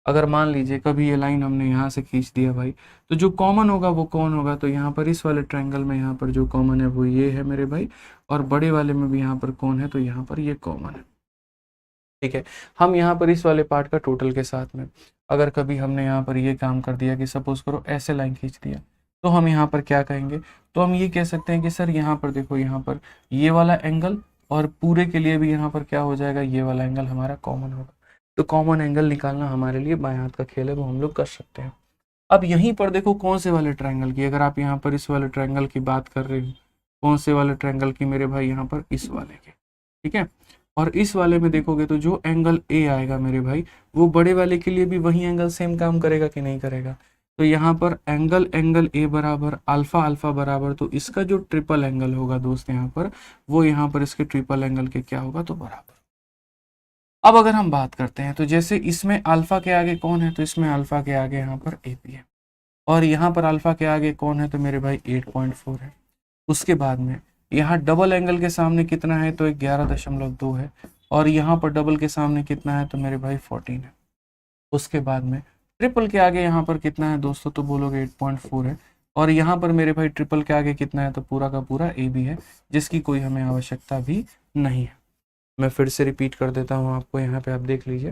अगर मान लीजिए कभी ये लाइन हमने यहाँ से खींच दिया भाई, तो जो कॉमन होगा वो कौन होगा, तो यहाँ पर इस वाले ट्रायंगल में यहाँ पर जो कॉमन है वो ये है मेरे भाई, और बड़े वाले में भी यहाँ पर कौन है, तो यहाँ पर ये कॉमन है। ठीक है, हम यहाँ पर इस वाले पार्ट का टोटल के साथ में अगर कभी हमने यहाँ पर ये काम कर दिया कि सपोज करो ऐसे लाइन खींच दिया, तो हम यहाँ पर क्या कहेंगे, तो हम ये कह सकते हैं कि सर यहाँ पर देखो, यहाँ पर ये वाला एंगल और पूरे के लिए भी यहाँ पर क्या हो जाएगा, ये वाला एंगल हमारा कॉमन होगा। तो कॉमन एंगल निकालना हमारे लिए बाएं हाथ का खेल है, वो हम लोग कर सकते हैं। अब यहीं पर देखो कौन से वाले ट्रायंगल की, अगर आप यहाँ पर इस वाले ट्रायंगल की बात कर रहे हो, कौन से वाले ट्रायंगल की मेरे भाई, यहाँ पर इस वाले के। ठीक है, और इस वाले में देखोगे तो जो एंगल ए आएगा मेरे भाई, वो बड़े वाले के लिए भी वही एंगल सेम काम करेगा कि नहीं करेगा। तो यहाँ पर एंगल ए बराबर अल्फा, अल्फा बराबर, तो इसका जो ट्रिपल एंगल होगा दोस्त यहाँ पर, वो यहाँ पर इसके ट्रिपल एंगल के क्या होगा, तो बराबर। अब अगर हम बात करते हैं तो जैसे इसमें अल्फा के आगे कौन है, तो इसमें अल्फा के आगे यहाँ पर एपी है, और यहाँ पर अल्फा के आगे कौन है, तो मेरे भाई 8.4 है। उसके बाद में यहाँ डबल एंगल के सामने कितना है, तो 11.2 है, और यहाँ पर डबल के सामने कितना है, तो मेरे भाई 14 है। उसके बाद में ट्रिपल के आगे यहाँ पर कितना है दोस्तों, तो बोलोगे 8.4 है, और यहाँ पर मेरे भाई ट्रिपल के आगे कितना है, तो पूरा का पूरा ए बी है, जिसकी कोई हमें आवश्यकता भी नहीं है। मैं फिर से रिपीट कर देता हूँ आपको, यहाँ पे आप देख लीजिए,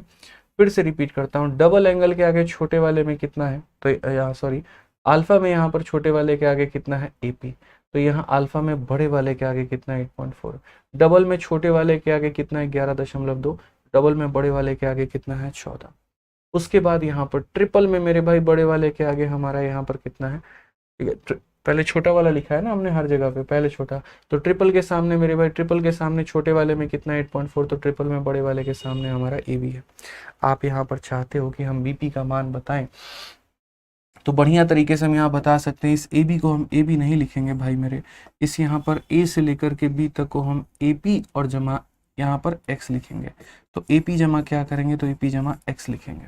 फिर से रिपीट करता हूँ। डबल एंगल के आगे छोटे वाले में कितना है, तो यहाँ सॉरी अल्फा में यहाँ पर छोटे वाले के आगे कितना है, एपी, तो यहाँ अल्फा में बड़े वाले के आगे कितना है, 8.4। डबल में छोटे वाले के आगे कितना है, 11.2, डबल में बड़े वाले के आगे कितना है, 14। उसके बाद यहाँ पर ट्रिपल में मेरे भाई बड़े वाले के आगे हमारा यहाँ पर कितना है, ठीक है, पहले छोटा वाला लिखा है ना हमने हर जगह पे, पहले छोटा, तो ट्रिपल के सामने मेरे भाई, ट्रिपल के सामने छोटे वाले में कितना है, 8.4, तो ट्रिपल में बड़े वाले के सामने हमारा ए बी है। आप यहाँ पर चाहते हो कि हम बीपी का मान बताएं, तो बढ़िया तरीके से हम यहाँ बता सकते हैं। इस ए बी को हम ए बी नहीं लिखेंगे भाई मेरे, इस यहाँ पर ए से लेकर के बी तक को हम ए पी और जमा यहाँ पर एक्स लिखेंगे। तो ए पी जमा क्या करेंगे, तो ए पी जमा एक्स लिखेंगे।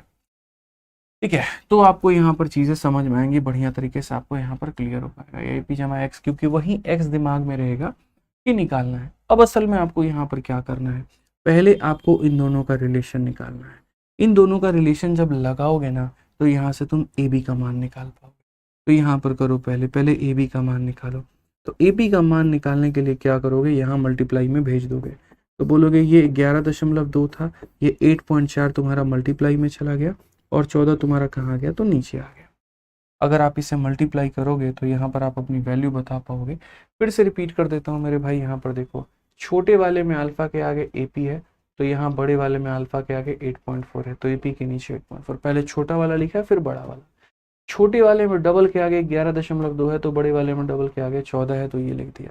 ठीक है, तो आपको यहाँ पर चीज़ें समझ में आएंगी, बढ़िया तरीके से आपको यहाँ पर क्लियर हो पाएगा ए पी जमा एक्स, क्योंकि वही एक्स दिमाग में रहेगा कि निकालना है। अब असल में आपको यहाँ पर क्या करना है, पहले आपको इन दोनों का रिलेशन निकालना है। इन दोनों का रिलेशन जब लगाओगे ना, तो यहाँ से तुम ए बी का मान निकाल पाओगे। तो यहाँ पर करो, पहले ए बी का मान निकालो। तो ए बी का मान निकालने के लिए क्या करोगे, यहाँ मल्टीप्लाई में भेज दोगे। तो बोलोगे ये 11.2 था, ये 8.4 तुम्हारा मल्टीप्लाई में चला गया, और 14 तुम्हारा कहाँ गया, तो नीचे आ गया। अगर आप इसे मल्टीप्लाई करोगे तो यहाँ पर आप अपनी वैल्यू बता पाओगे। फिर से रिपीट कर देता हूँ मेरे भाई, यहाँ पर देखो, छोटे वाले में अल्फा के आगे एपी है, तो यहाँ बड़े वाले में अल्फा के आगे 8.4 है, तो एपी के नीचे 8.4। पहले छोटा वाला लिखा है, फिर बड़ा वाला। छोटे वाले में डबल के आगे 11.2 है, तो बड़े वाले में डबल के आगे 14 है, तो ये लिख दिया।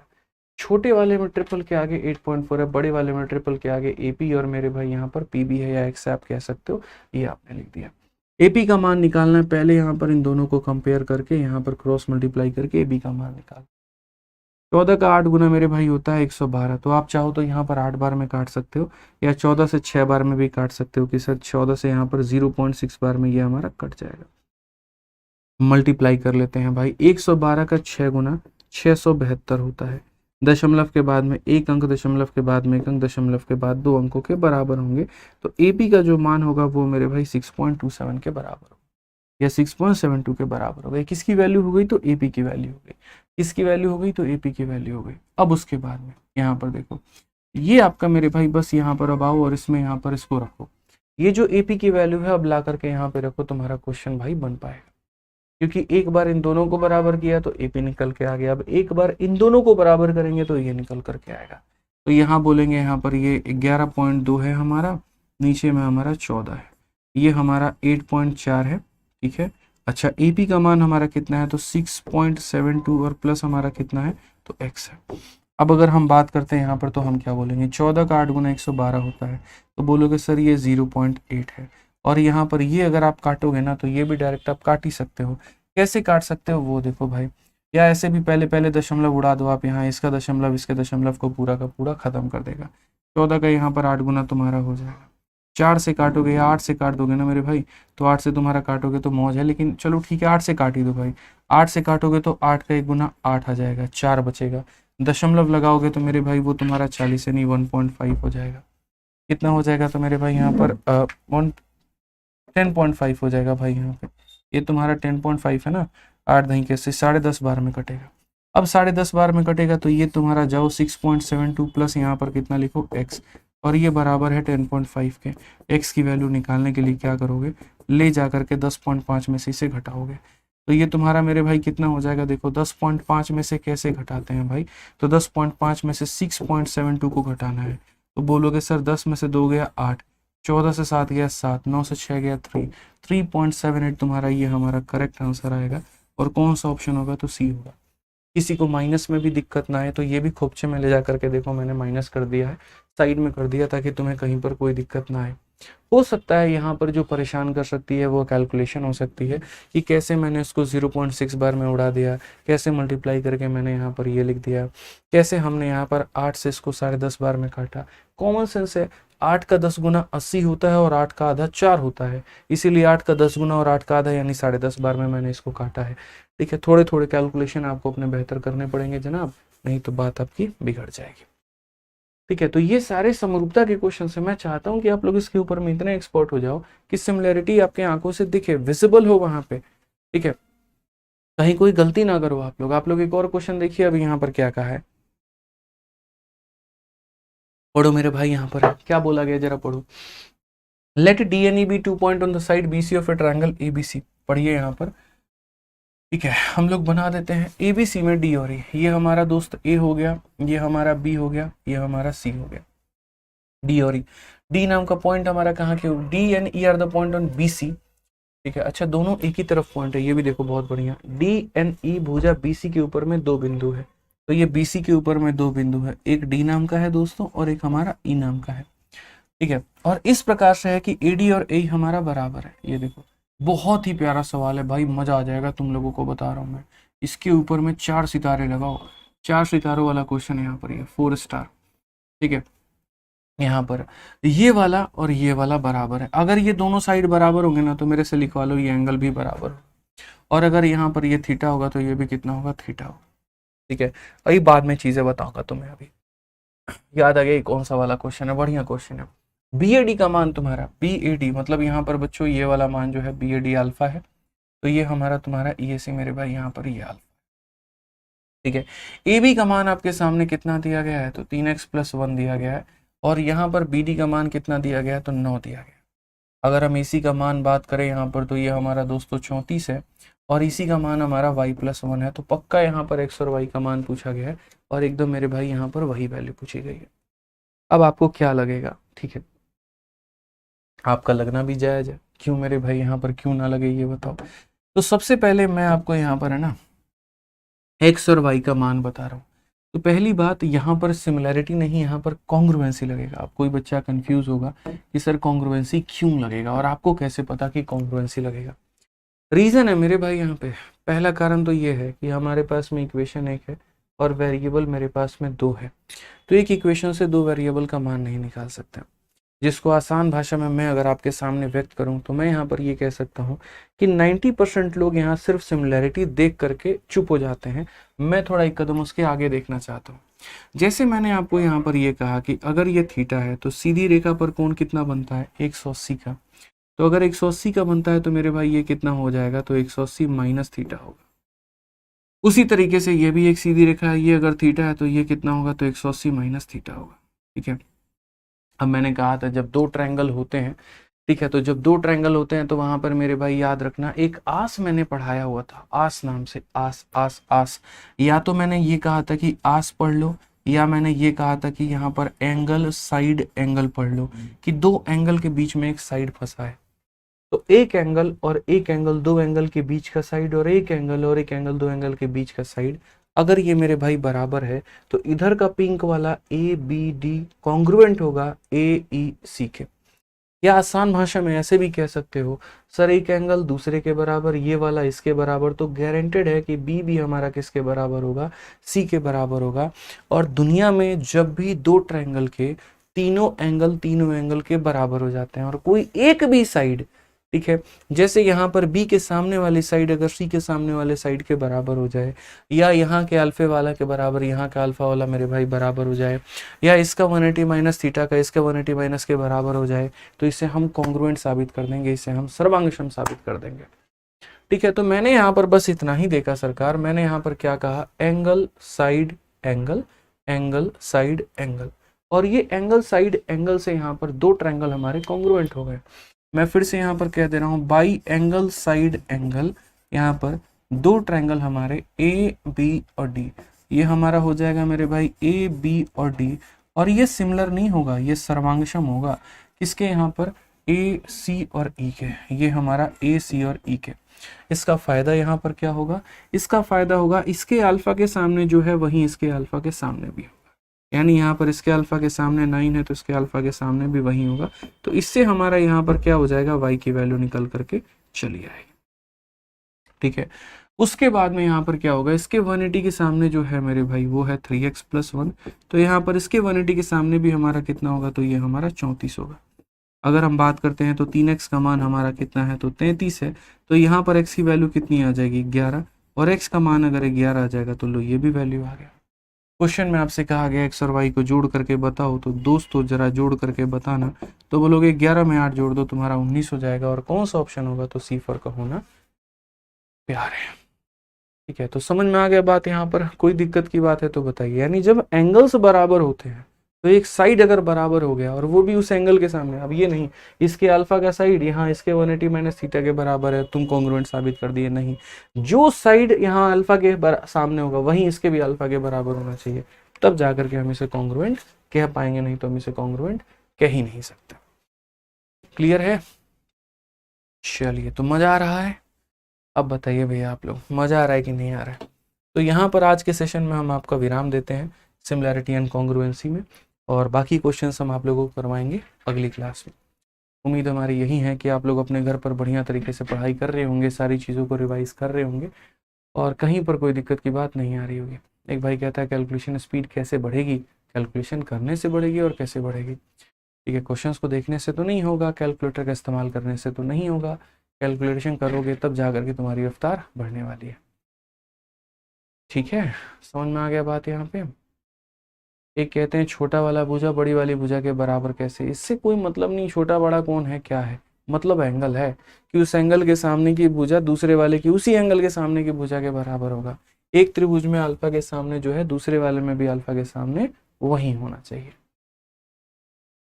छोटे वाले में ट्रिपल के आगे 8.4 है, बड़े वाले में ट्रिपल के आगे एपी और मेरे भाई यहाँ पर पीबी है या एक्स आप कह सकते हो, ये आपने लिख दिया। एपी का मान निकालना है, पहले यहाँ पर इन दोनों को कंपेयर करके यहाँ पर क्रॉस मल्टीप्लाई करके एबी का मान निकाल। 14 का 8 गुना मेरे भाई होता है 112, तो आप चाहो तो यहाँ पर 8 बार में काट सकते हो, या 14 से 6 बार में भी काट सकते हो कि सर 14 से यहाँ पर 0.6 बार में ये हमारा कट जाएगा। मल्टीप्लाई कर लेते हैं भाई, 112 का 6 गुना 672 होता है। दशमलव के बाद में एक अंक, दशमलव के बाद में एक अंक, दशमलव के बाद 2 अंकों के बराबर होंगे, तो एपी का जो मान होगा वो मेरे भाई 6.27 के बराबर होगा, या 6.72 के बराबर हो गई। किसकी वैल्यू हो गई, तो एपी की वैल्यू हो गई। किसकी वैल्यू हो गई, तो एपी की वैल्यू हो गई। अब उसके बाद में यहाँ पर देखो, ये आपका मेरे भाई बस यहाँ पर अब आओ और इसमें यहाँ पर इसको रखो। ये जो एपी की वैल्यू है अब ला करके यहाँ पे रखो, तुम्हारा क्वेश्चन भाई बन पाएगा। क्योंकि एक बार इन दोनों को बराबर किया तो एपी निकल के आ गया, अब एक बार इन दोनों को बराबर करेंगे तो ये निकल करके आएगा। तो यहाँ बोलेंगे यहाँ पर ये 11.2 है हमारा, नीचे में हमारा 14 है, ये हमारा 8.4 है। ठीक है, अच्छा एपी का मान हमारा कितना है, तो 6.72 और प्लस हमारा कितना है, तो एक्स है। अब अगर हम बात करते हैं यहाँ पर, तो हम क्या बोलेंगे, 14 का 8 गुना 112 होता है, तो बोलोगे सर ये 0.8 है। और यहाँ पर ये अगर आप काटोगे ना, तो ये भी डायरेक्ट आप काट ही सकते हो। कैसे काट सकते हो वो देखो भाई, या ऐसे भी पहले दशमलव उड़ा दो आप, यहाँ इसका दशमलव इसके दशमलव को पूरा का पूरा खत्म कर देगा। 14 का यहाँ पर 8 गुना तुम्हारा हो जाएगा 4 से काटोगे या 8 से काट दोगे ना मेरे भाई, तो 8 से तुम्हारा काटोगे तो मौज है, लेकिन चलो ठीक है 8 से काट ही दो भाई। 8 से काटोगे तो 8 का 1 गुना 8 आ जाएगा, 4 बचेगा। दशमलव लगाओगे तो मेरे भाई वो तुम्हारा 40 यानी 1.5 हो जाएगा। कितना हो जाएगा तो मेरे भाई यहाँ पर 10.5 हो जाएगा भाई यहाँ पे। ये तुम्हारा 10.5 है ना, 8 दही के से 10.5 बार में कटेगा। अब 10.5 बार में कटेगा तो ये तुम्हारा जाओ 6.72 प्लस यहाँ पर कितना लिखो x, और ये बराबर है 10.5 के। x की वैल्यू निकालने के लिए क्या करोगे, ले जा करके 10.5 में से इसे घटाओगे, तो ये तुम्हारा मेरे भाई कितना हो जाएगा। देखो 10.5 में से कैसे घटाते हैं भाई, तो 10.5 में से 6.72 को घटाना है, तो बोलोगे सर 10 में से 2 गया 8, 14 से 7 गया 7, 9 से 6 गया 3, 3.78 तुम्हारा ये हमारा करेक्ट आंसर आएगा। और कौन सा ऑप्शन होगा, तो सी होगा। किसी को माइनस में भी दिक्कत ना है तो ये भी खोपचे में ले जा करके देखो, मैंने माइनस कर दिया है, साइड में कर दिया ताकि तुम्हें कहीं पर कोई दिक्कत ना आए। हो सकता है यहाँ पर जो परेशान कर सकती है वो कैलकुलेशन हो सकती है कि कैसे मैंने उसको 0.6 बार में उड़ा दिया, कैसे मल्टीप्लाई करके मैंने यहाँ पर ये लिख दिया, कैसे हमने यहाँ पर 8 से इसको 10.5 बार में काटा। कॉमन सेंस है, 8 का 10 गुना 80 होता है और 8 का आधा 4 होता है, इसीलिए 8 का 10 गुना और 8 का आधा यानी 10.5 बार में मैंने इसको काटा है। ठीक है, थोड़े थोड़े कैलकुलेशन आपको अपने बेहतर करने पड़ेंगे जनाब, नहीं तो बात आपकी बिगड़ जाएगी। ठीक है, तो ये सारे समरूपता के क्वेश्चन है। मैं चाहता हूं कि आप लोग इसके ऊपर में इतने एक्सपर्ट हो जाओ कि सिमिलैरिटी आपके आंखों से दिखे, विजिबल हो वहां पे। ठीक है, कहीं कोई गलती ना करो आप लोग। एक और क्वेश्चन देखिए अभी यहाँ पर क्या कहा है, पढ़ो मेरे भाई। यहाँ पर क्या बोला गया, जरा पढ़ो। Let D and E be 2 point on the side B C of a triangle A B C. पढ़िए यहाँ पर। ठीक है, हम लोग बना देते हैं ए बी सी में डी और ए। ये हमारा दोस्त ए हो गया, ये हमारा बी हो गया, ये हमारा सी हो गया। डी और ई, डी नाम का पॉइंट हमारा कहाँ के, D and E are the point on B C. ठीक है, अच्छा दोनों एक ही तरफ पॉइंट है, ये भी देखो बहुत बढ़िया। डी एंड ई भुजा बी सी के ऊपर में 2 बिंदु है, तो ये बी सी के ऊपर में 2 बिंदु है, एक डी नाम का है दोस्तों और एक हमारा ई नाम का है। ठीक है, और इस प्रकार से है कि ए डी और ए हमारा बराबर है। ये देखो बहुत ही प्यारा सवाल है भाई, मजा आ जाएगा तुम लोगों को, बता रहा हूँ मैं। इसके ऊपर में 4 सितारे लगाओ, 4 सितारों वाला क्वेश्चन है यहाँ पर, ये 4 स्टार। ठीक है, यहाँ पर ये वाला और ये वाला बराबर है। अगर ये दोनों साइड बराबर होंगे ना तो मेरे से लिखवा लो ये एंगल भी बराबर हो, और अगर यहाँ पर ये थीटा होगा तो ये भी कितना होगा, थीटा होगा। ठीक है, अभी बाद में चीजें बताऊंगा तुम्हें। अभी याद आ गया कौन सा वाला क्वेश्चन है, बढ़िया क्वेश्चन है। बी ए डी का मान तुम्हारा, बी ए डी मतलब यहाँ पर बच्चों ये वाला मान जो है बी ए डी अल्फा है, तो ये हमारा तुम्हारा ई ए सी मेरे भाई यहाँ पर ये अल्फा। ठीक है, ए बी का मान आपके सामने कितना दिया गया है, तो 3x + 1 दिया गया है, और यहाँ पर बी डी का मान कितना दिया गया है, तो 9 दिया गया। अगर हम इसी का मान बात करें यहाँ पर, तो ये हमारा दोस्तों 34 है, और इसी का मान हमारा y + 1 है, तो पक्का यहाँ पर x और y का मान पूछा गया है, और एकदम मेरे भाई यहाँ पर वही वैल्यू पूछी गई है। अब आपको क्या लगेगा, ठीक है, आपका लगना भी जायज है, क्यों मेरे भाई यहाँ पर क्यों ना लगे ये बताओ। तो सबसे पहले मैं आपको यहाँ पर है ना x और y का मान बता रहा हूँ। तो पहली बात, यहाँ पर सिमिलैरिटी नहीं, यहाँ पर कॉन्ग्रुएंसी लगेगा। अब कोई बच्चा कंफ्यूज होगा कि सर कॉन्ग्रुएंसी क्यों लगेगा, और आपको कैसे पता कि कॉन्ग्रुएंसी लगेगा। रीजन है मेरे भाई यहाँ पे, पहला कारण तो ये है कि हमारे पास में इक्वेशन एक है और वेरिएबल मेरे पास में 2 है, तो एक इक्वेशन से 2 वेरिएबल का मान नहीं निकाल सकते। जिसको आसान भाषा में मैं अगर आपके सामने व्यक्त करूं तो मैं यहाँ पर ये कह सकता हूँ कि 90% लोग यहाँ सिर्फ सिमिलैरिटी देख करके चुप हो जाते हैं। मैं थोड़ा एक कदम उसके आगे देखना चाहता हूँ। जैसे मैंने आपको यहाँ पर ये कहा कि अगर ये थीटा है तो सीधी रेखा पर कोण कितना बनता है, 180 का। तो अगर 180 का बनता है तो मेरे भाई ये कितना हो जाएगा, तो 180 माइनस थीटा होगा। उसी तरीके से ये भी एक सीधी रेखा है, ये अगर थीटा है तो ये कितना होगा, तो 180 माइनस थीटा होगा। ठीक है, अब मैंने कहा था जब 2 ट्रायंगल होते हैं, ठीक है, तो जब 2 ट्रायंगल होते हैं तो वहां पर मेरे भाई याद रखना, एक आस मैंने पढ़ाया हुआ था, आस नाम से, आस आस आस। या तो मैंने ये कहा था कि आस पढ़ लो, या मैंने ये कहा था कि यहाँ पर एंगल साइड एंगल पढ़ लो, कि 2 एंगल के बीच में एक साइड फंसा है। तो एक एंगल और एक एंगल, 2 एंगल के बीच का साइड, और एक एंगल और एक एंगल, 2 एंगल के बीच का साइड, अगर ये मेरे भाई बराबर है तो इधर का पिंक वाला ए बी डी कॉन्ग्रुएंट होगा ए ई सी के। या आसान भाषा में ऐसे भी कह सकते हो, सर एक एंगल दूसरे के बराबर, ये वाला इसके बराबर, तो गारंटेड है कि बी भी हमारा किसके बराबर होगा, सी के बराबर होगा। और दुनिया में जब भी 2 ट्रायंगल के तीनों एंगल के बराबर हो जाते हैं और कोई एक भी साइड, ठीक है, जैसे यहाँ पर बी के सामने वाली साइड अगर सी के सामने वाले साइड के बराबर हो जाए, या यहाँ के अल्फे वाला के बराबर यहाँ का अल्फा वाला मेरे भाई बराबर हो जाए, या इसका 180 माइनस थीटा का इसका 180 माइनस के बराबर हो जाए, तो इसे हम कॉन्ग्रुएंट साबित कर देंगे, इसे हम सर्वांगसम साबित कर देंगे। ठीक है, तो मैंने यहाँ पर बस इतना ही देखा सरकार, मैंने यहाँ पर क्या कहा, angle side angle, angle side angle, और ये एंगल साइड एंगल से यहाँ पर दो ट्रायंगल हमारे कॉन्ग्रुएंट हो गए। मैं फिर से यहाँ पर कह दे रहा हूँ, बाई एंगल साइड एंगल, यहाँ पर दो ट्रायंगल हमारे ए बी और डी, ये हमारा हो जाएगा मेरे भाई ए बी और डी, और ये सिमिलर नहीं होगा, ये सर्वांगसम होगा किसके, यहाँ पर ए सी और ई के, ये हमारा ए सी और ई के। इसका फायदा यहाँ पर क्या होगा, इसका फायदा होगा इसके अल्फा के सामने जो है वही इसके अल्फा के सामने भी होगा, यानी यहाँ पर इसके अल्फा के सामने 9 है तो इसके अल्फा के सामने भी वही होगा, तो इससे हमारा यहाँ पर क्या हो जाएगा, y की वैल्यू निकल करके चली आएगी। ठीक है, उसके बाद में यहाँ पर क्या होगा, इसके 180 के सामने जो है मेरे भाई वो है 3x + 1, तो यहाँ पर इसके 180 के सामने भी हमारा कितना होगा, तो ये हमारा 34 होगा। अगर हम बात करते हैं तो 3x का मान हमारा कितना है, तो 33 है, तो यहाँ पर x की वैल्यू कितनी आ जाएगी, 11, और x का मान अगर 11 आ जाएगा तो लो ये भी वैल्यू आ गया। क्वेश्चन में आपसे कहा गया x और y को जोड़ करके बताओ, तो दोस्तों जरा जोड़ करके बताना, तो बोलोगे 11 में 8 जोड़ दो तुम्हारा 19 हो जाएगा, और कौन सा ऑप्शन होगा, तो सी फॉर का होना प्यार है। ठीक है, तो समझ में आ गया बात, यहाँ पर कोई दिक्कत की बात है तो बताइए। यानी जब एंगल्स बराबर होते हैं तो एक साइड अगर बराबर हो गया और वो भी उस एंगल के सामने, अब ये नहीं इसके अल्फा का साइड यहाँ इसके 180 माइनस थीटा के बराबर है, तुम कॉन्ग्रुएंट साबित कर दिए, नहीं, जो साइड यहाँ अल्फा के सामने होगा वहीं इसके भी अल्फा के बराबर होना चाहिए, तब जाकर के हम इसे कॉन्ग्रुएंट कह पाएंगे, नहीं तो हम इसे कॉन्ग्रुएंट कह ही नहीं सकते। क्लियर है? चलिए, तो मजा आ रहा है? अब बताइए भैया आप लोग, मजा आ रहा है कि नहीं आ रहा है? तो यहाँ पर आज के सेशन में हम आपका विराम देते हैं सिमिलैरिटी एंड कॉन्ग्रुएंसी में, और बाकी क्वेश्चंस हम आप लोगों को करवाएंगे अगली क्लास में। उम्मीद हमारी यही है कि आप लोग अपने घर पर बढ़िया तरीके से पढ़ाई कर रहे होंगे, सारी चीज़ों को रिवाइज कर रहे होंगे, और कहीं पर कोई दिक्कत की बात नहीं आ रही होगी। एक भाई कहता है कैलकुलेशन स्पीड कैसे बढ़ेगी, कैलकुलेशन करने से बढ़ेगी, और कैसे बढ़ेगी? ठीक है, क्वेश्चंस को देखने से तो नहीं होगा, कैलकुलेटर का इस्तेमाल करने से तो नहीं होगा, कैलकुलेशन करोगे तब जा करके तुम्हारी रफ्तार बढ़ने वाली है। ठीक है, समझ में आ गया बात यहाँ पे? एक कहते हैं छोटा वाला भुजा बड़ी वाली भुजा के बराबर कैसे, इससे कोई मतलब नहीं छोटा बड़ा कौन है क्या है, मतलब एंगल है कि उस एंगल के सामने की भुजा दूसरे वाले की उसी एंगल के सामने की भुजा के बराबर होगा। एक त्रिभुज में अल्फा के सामने जो है दूसरे वाले में भी अल्फा के सामने वही होना चाहिए।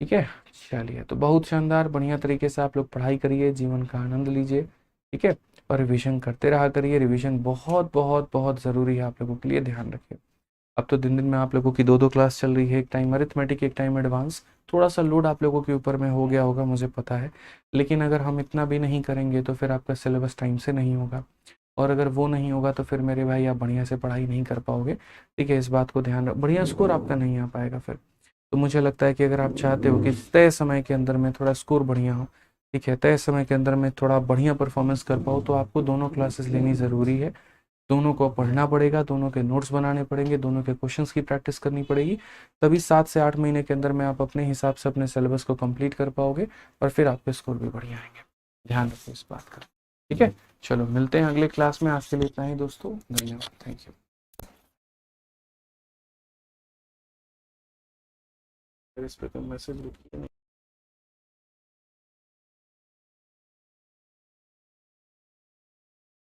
ठीक है, चलिए, तो बहुत शानदार, बढ़िया तरीके से आप लोग पढ़ाई करिए, जीवन का आनंद लीजिए। ठीक है, और रिविजन करते रहा करिए, रिविजन बहुत बहुत बहुत ज़रूरी है आप लोगों के लिए, ध्यान रखिए। अब तो दिन दिन में आप लोगों की दो क्लास चल रही है, एक टाइम अरिथमेटिक एक टाइम एडवांस, थोड़ा सा लोड आप लोगों के ऊपर में हो गया होगा मुझे पता है, लेकिन अगर हम इतना भी नहीं करेंगे तो फिर आपका सिलेबस टाइम से नहीं होगा, और अगर वो नहीं होगा तो फिर मेरे भाई आप बढ़िया से पढ़ाई नहीं कर पाओगे। ठीक है, इस बात को ध्यान रख, बढ़िया स्कोर आपका नहीं आ पाएगा फिर। तो मुझे लगता है कि अगर आप चाहते हो कि तय समय के अंदर में थोड़ा स्कोर बढ़िया हो, ठीक है, तय समय के अंदर में थोड़ा बढ़िया परफॉर्मेंस कर पाओ, तो आपको दोनों क्लासेस लेनी ज़रूरी है। दोनों को पढ़ना पड़ेगा, दोनों के नोट्स बनाने पड़ेंगे, दोनों के क्वेश्चंस की प्रैक्टिस करनी पड़ेगी, तभी 7 से 8 महीने के अंदर में आप अपने हिसाब से अपने सिलेबस को कंप्लीट कर पाओगे, और फिर आपके स्कोर भी बढ़िया आएंगे। ध्यान रखिए इस बात का। ठीक है, चलो मिलते हैं अगले क्लास में, आज के लिए इतना ही दोस्तों, धन्यवाद, थैंक यू। इस पे तो मैसेज